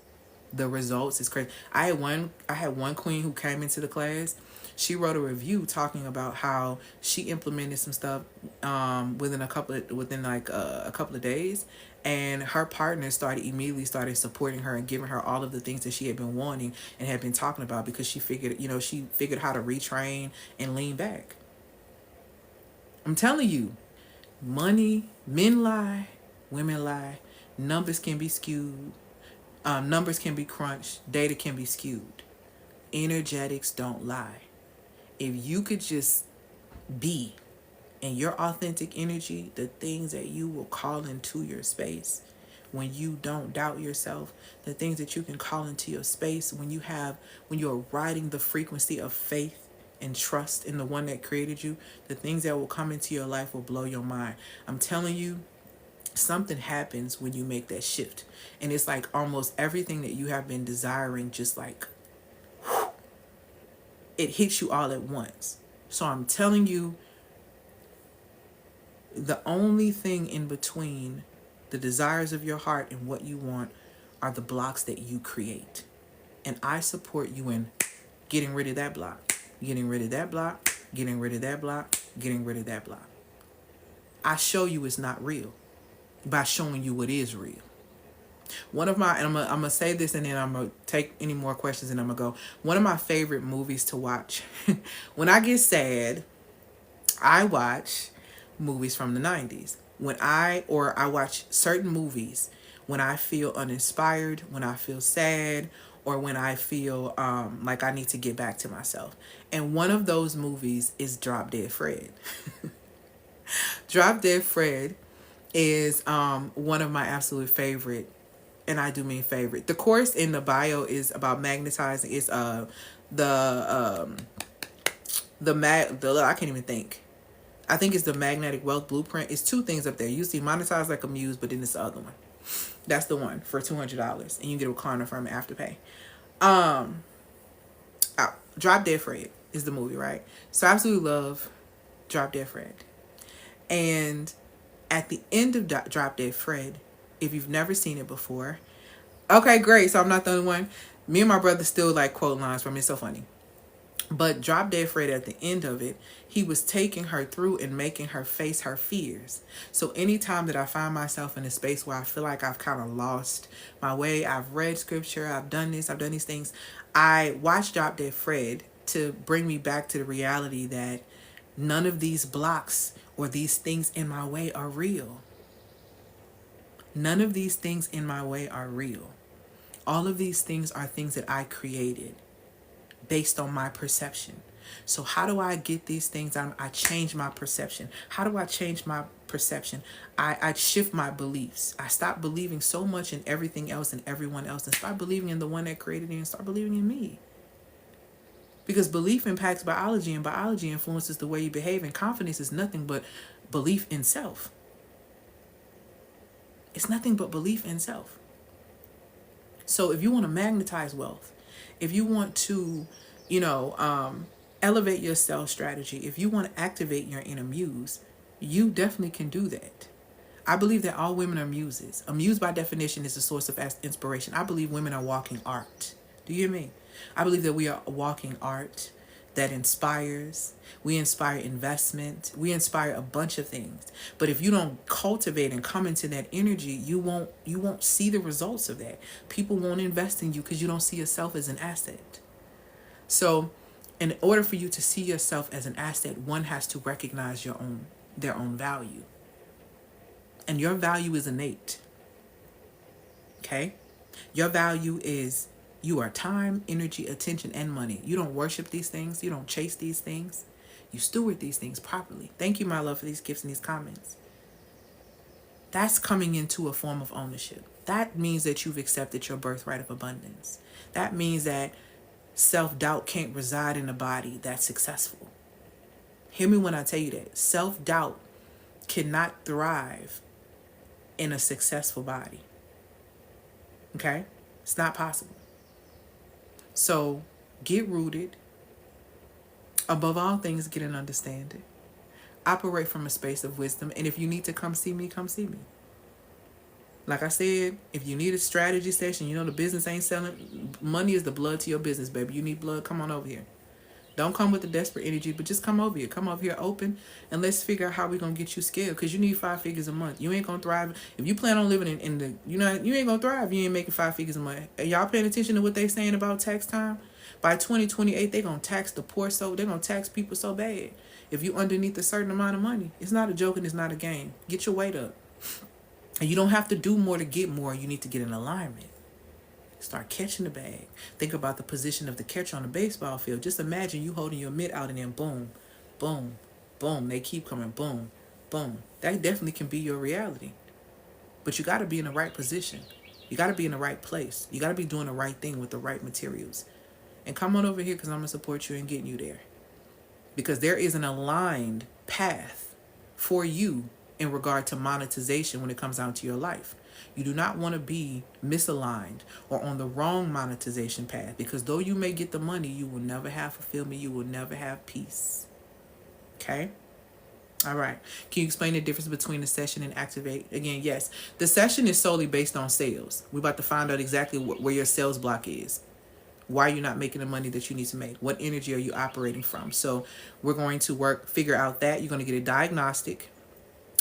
The results is crazy. I had one queen who came into the class. She wrote a review talking about how she implemented some stuff within a couple of days, and her partner immediately started supporting her and giving her all of the things that she had been wanting and had been talking about, because she figured how to retrain and lean back. I'm telling you, money, men lie, women lie, numbers can be skewed, numbers can be crunched, data can be skewed. Energetics don't lie. If you could just be in your authentic energy, the things that you will call into your space when you don't doubt yourself, the things that you can call into your space when you're riding the frequency of faith and trust in the one that created you, the things that will come into your life will blow your mind. I'm telling you, something happens when you make that shift. And it's like almost everything that you have been desiring, just like, it hits you all at once. So I'm telling you, the only thing in between the desires of your heart and what you want are the blocks that you create. And I support you in getting rid of that block, getting rid of that block, getting rid of that block, getting rid of that block. I show you it's not real by showing you what is real. One of my, and I'm gonna say this and then I'm gonna take any more questions and I'm gonna go. One of my favorite movies to watch when I get sad, I watch movies from the 90s. I watch certain movies when I feel uninspired, when I feel sad, or when I feel like I need to get back to myself. And one of those movies is Drop Dead Fred. Drop Dead Fred is one of my absolute favorite, and I do mean favorite. The course in the bio is about magnetizing. It's I can't even think. I think it's the Magnetic Wealth Blueprint. It's two things up there. You see monetize like a muse, but then it's the other one. That's the one for $200, and you get a Klarna from Afterpay. Drop Dead Fred is the movie, right? So I absolutely love Drop Dead Fred. And at the end of Drop Dead Fred, if you've never seen it before, okay, great. So I'm not the only one. Me and my brother still like quote lines from it. It's so funny. But Drop Dead Fred, at the end of it, he was taking her through and making her face her fears. So anytime that I find myself in a space where I feel like I've kind of lost my way, I've read scripture, I've done these things, I watch Drop Dead Fred to bring me back to the reality that none of these blocks or these things in my way are real. None of these things in my way are real. All of these things are things that I created based on my perception. So how do I get these things? I change my perception. How do I change my perception? I shift my beliefs. I stop believing so much in everything else and everyone else and start believing in the one that created me and start believing in me. Because belief impacts biology and biology influences the way you behave, and confidence is nothing but belief in self. It's nothing but belief in self. So if you want to magnetize wealth, if you want to, elevate your sales strategy, if you want to activate your inner muse, you definitely can do that. I believe that all women are muses. A muse, by definition, is a source of inspiration. I believe women are walking art. Do you hear me? I believe that we are walking art that inspires. We inspire investment. We inspire a bunch of things. But if you don't cultivate and come into that energy, you won't see the results of that. People won't invest in you because you don't see yourself as an asset. So in order for you to see yourself as an asset, one has to recognize their own value. And your value is innate. Okay? Your value is you are time, energy, attention, and money. You don't worship these things. You don't chase these things. You steward these things properly. Thank you, my love, for these gifts and these comments. That's coming into a form of ownership. That means that you've accepted your birthright of abundance. That means that self-doubt can't reside in a body that's successful. Hear me when I tell you that. Self-doubt cannot thrive in a successful body. Okay? It's not possible. So get rooted. Above all things, get an understanding. Operate from a space of wisdom. And if you need to come see me, come see me. Like I said, if you need a strategy session, you know the business ain't selling. Money is the blood to your business, baby. You need blood, come on over here. Don't come with the desperate energy, but just come over here. Come over here open, and let's figure out how we're going to get you scaled, because you need 5 figures a month. You ain't going to thrive. If you plan on living in the, you ain't going to thrive if you ain't making 5 figures a month. Are y'all paying attention to what they saying about tax time? By 2028, they're going to tax the poor, so they're going to tax people so bad. If you underneath a certain amount of money, it's not a joke and it's not a game. Get your weight up. And you don't have to do more to get more. You need to get in alignment. Start catching the bag. Think about the position of the catcher on the baseball field. Just imagine you holding your mitt out and then boom, boom, boom. They keep coming, boom, boom. That definitely can be your reality. But you got to be in the right position. You got to be in the right place. You got to be doing the right thing with the right materials. And come on over here, because I'm going to support you in getting you there. Because there is an aligned path for you in regard to monetization when it comes down to your life. You do not want to be misaligned or on the wrong monetization path, because though you may get the money, you will never have fulfillment. You will never have peace. Okay? All right. Can you explain the difference between the session and activate? Again, yes. The session is solely based on sales. We're about to find out exactly where your sales block is. Why are you not making the money that you need to make? What energy are you operating from? So we're going to figure out that. You're going to get a diagnostic.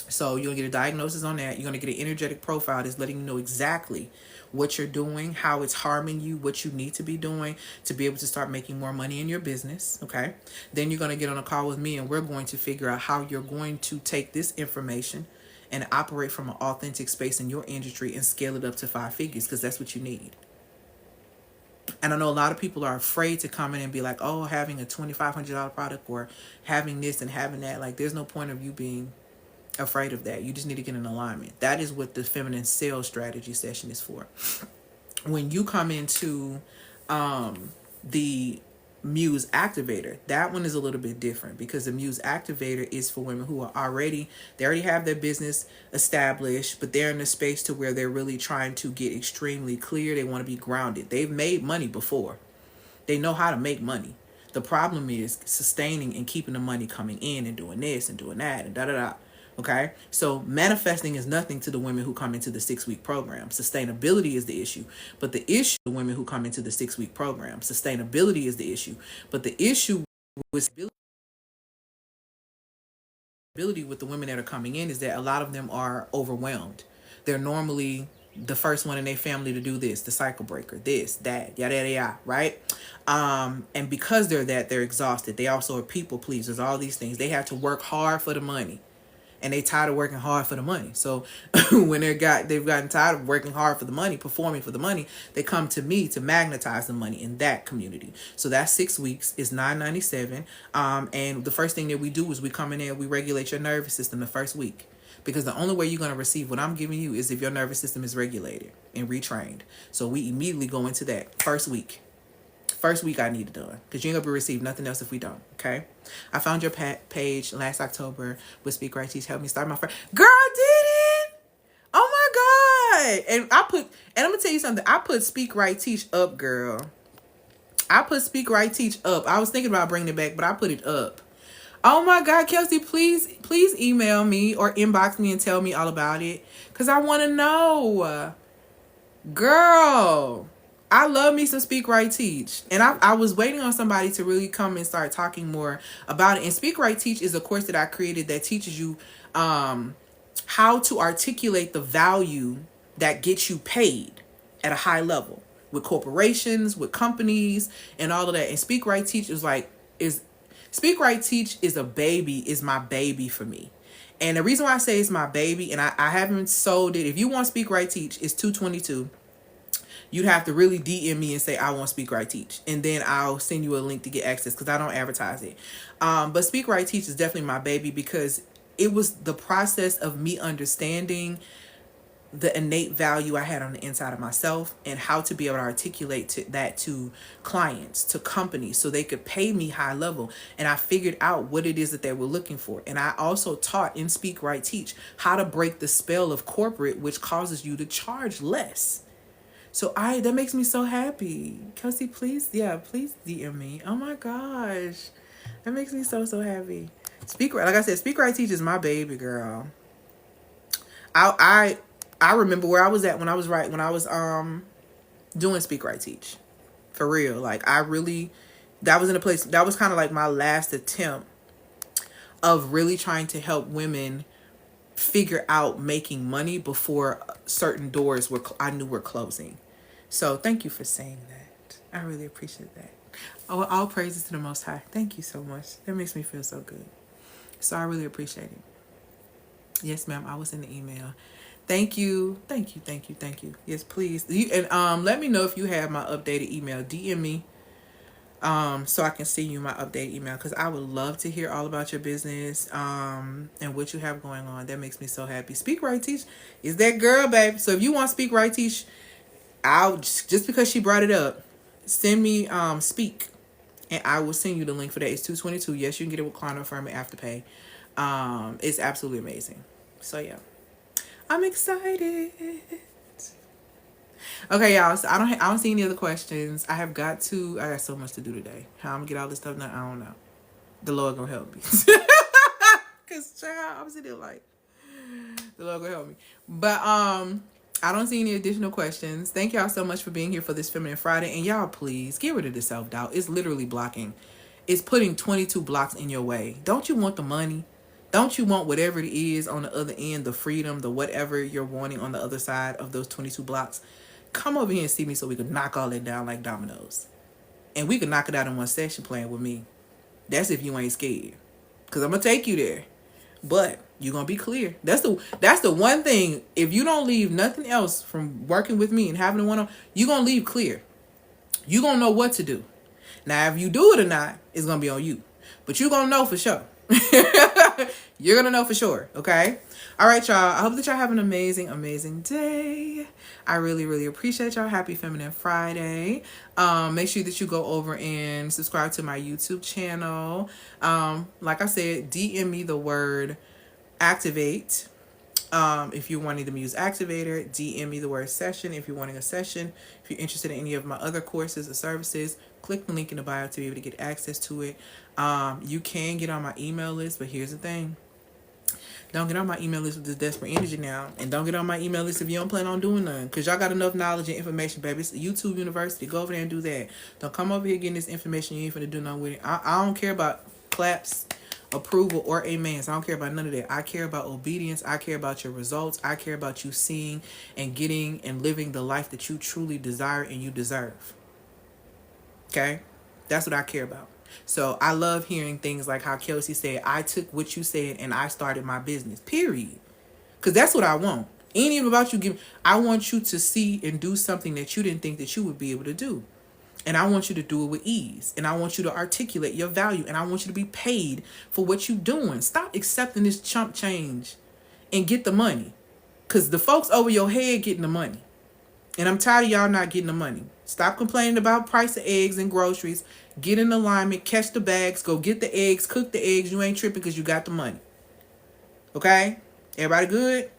So you're going to get a diagnosis on that. You're going to get an energetic profile that's letting you know exactly what you're doing, how it's harming you, what you need to be doing to be able to start making more money in your business. Okay. Then you're going to get on a call with me, and we're going to figure out how you're going to take this information and operate from an authentic space in your industry and scale it up to 5 figures, because that's what you need. And I know a lot of people are afraid to come in and be like, oh, having a $2,500 product or having this and having that. Like, there's no point of you being afraid of that. You just need to get in alignment. That is what the feminine sales strategy session is for. When you come into the Muse Activator, that one is a little bit different, because the Muse Activator is for women who are they already have their business established, but they're in a space to where they're really trying to get extremely clear. They want to be grounded. They've made money before. They know how to make money. The problem is sustaining and keeping the money coming in and doing this and doing that and da-da-da. Okay, so manifesting is nothing to the women who come into the 6-week program. Sustainability is the issue. But the issue with women who come into the 6-week program, sustainability is the issue. But the issue with ability with the women that are coming in is that a lot of them are overwhelmed. They're normally the first one in their family to do this, the cycle breaker, this, that, yada, yada, yada, right? And because they're exhausted. They also are people pleasers, all these things. They have to work hard for the money. And they tired of working hard for the money. So when they've gotten tired of working hard for the money, performing for the money, they come to me to magnetize the money in that community. So that's 6 weeks. It's $9.97. And the first thing that we do is we come in there, we regulate your nervous system the first week. Because the only way you're going to receive what I'm giving you is if your nervous system is regulated and retrained. So we immediately go into that first week. First week I need it done, because you ain't gonna receive nothing else if we don't. Okay, I found your page last October with Speak Right Teach. Help me start my first. Girl, I did it! Oh my god! And I'm gonna tell you something. I put Speak Right Teach up, girl. I put Speak Right Teach up. I was thinking about bringing it back, but I put it up. Oh my god, Kelsey, please email me or inbox me and tell me all about it, because I want to know, girl. I love me some Speak Right Teach. And I was waiting on somebody to really come and start talking more about it. And Speak Right Teach is a course that I created that teaches you how to articulate the value that gets you paid at a high level with corporations, with companies, and all of that. And Speak Right Teach Speak Right Teach is my baby for me. And the reason why I say it's my baby, and I haven't sold it. If you want Speak Right Teach, it's $222. you'd have to really DM me and say, I want Speak Right Teach. And then I'll send you a link to get access because I don't advertise it. But Speak Right Teach is definitely my baby because it was the process of me understanding the innate value I had on the inside of myself and how to be able to articulate that to clients, to companies, so they could pay me high level. And I figured out what it is that they were looking for. And I also taught in Speak Right Teach how to break the spell of corporate, which causes you to charge less. So that makes me so happy. Kelsey, please DM me. Oh my gosh. That makes me so happy. Like I said, Speak Right Teach is my baby, girl. I remember where I was at when I was doing Speak Right Teach. For real. Like that was in a place, that was kind of like my last attempt of really trying to help women figure out making money before certain doors I knew were closing. So thank you for saying that. I really appreciate that. Oh, all praises to the Most High. Thank you so much. That makes me feel so good. So I really appreciate it. Yes, ma'am. I was in the email. Thank you. Yes, please. And let me know if you have my updated email. DM me so I can send you my updated email because I would love to hear all about your business and what you have going on. That makes me so happy. Speak Right Teach is that girl, babe. So if you want Speak Right Teach, I'll just because she brought it up, send me Speak and I will send you the link for that. It's $222. Yes, you can get it with Klarna Affirm and Afterpay. It's absolutely amazing. So yeah. I'm excited. Okay, y'all. So I don't see any other questions. I got so much to do today. How I'm gonna get all this stuff done, I don't know. The Lord gonna help me. Cause child, I'm sitting there like, the Lord gonna help me. But I don't see any additional questions. Thank y'all so much for being here for this Feminine Friday. And y'all, please get rid of the self-doubt. It's literally blocking. It's putting 22 blocks in your way. Don't you want the money? Don't you want whatever it is on the other end, the freedom, the whatever you're wanting on the other side of those 22 blocks? Come over here and see me so we can knock all that down like dominoes. And we can knock it out in one session playing with me. That's if you ain't scared. Because I'm going to take you there. But you're going to be clear. That's the one thing. If you don't leave nothing else from working with me and having a one-on, you're going to leave clear. You're going to know what to do. Now, if you do it or not, it's going to be on you. But you're going to know for sure. You're gonna know for sure. Okay. All right, y'all. I hope that y'all have an amazing day. I really appreciate y'all. Happy Feminine Friday. Make sure that you go over and subscribe to my YouTube channel. Like I said, DM me the word activate. If you're wanting to use activator, DM me the word session. If you're wanting a session, if you're interested in any of my other courses or services, click the link in the bio to be able to get access to it. You can get on my email list, but here's the thing. Don't get on my email list with this desperate energy now. And don't get on my email list if you don't plan on doing nothing. Because y'all got enough knowledge and information, baby. It's YouTube University. Go over there and do that. Don't come over here getting this information. You ain't finna do nothing with it. I don't care about claps, approval, or amens. I don't care about none of that. I care about obedience. I care about your results. I care about you seeing and getting and living the life that you truly desire and you deserve. Okay? That's what I care about. So I love hearing things like how Kelsey said, I took what you said and I started my business, period. Because that's what I want. Ain't even about you I want you to see and do something that you didn't think that you would be able to do. And I want you to do it with ease. And I want you to articulate your value. And I want you to be paid for what you're doing. Stop accepting this chump change and get the money. Because the folks over your head getting the money. And I'm tired of y'all not getting the money. Stop complaining about price of eggs and groceries. Get in alignment. Catch the bags. Go get the eggs. Cook the eggs. You ain't tripping because you got the money. Okay? Everybody good?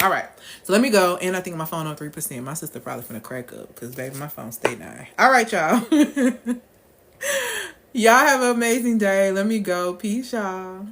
All right. So let me go. And I think my phone on 3%. My sister probably finna crack up because, baby, my phone stay 9. All right, y'all. Y'all have an amazing day. Let me go. Peace, y'all.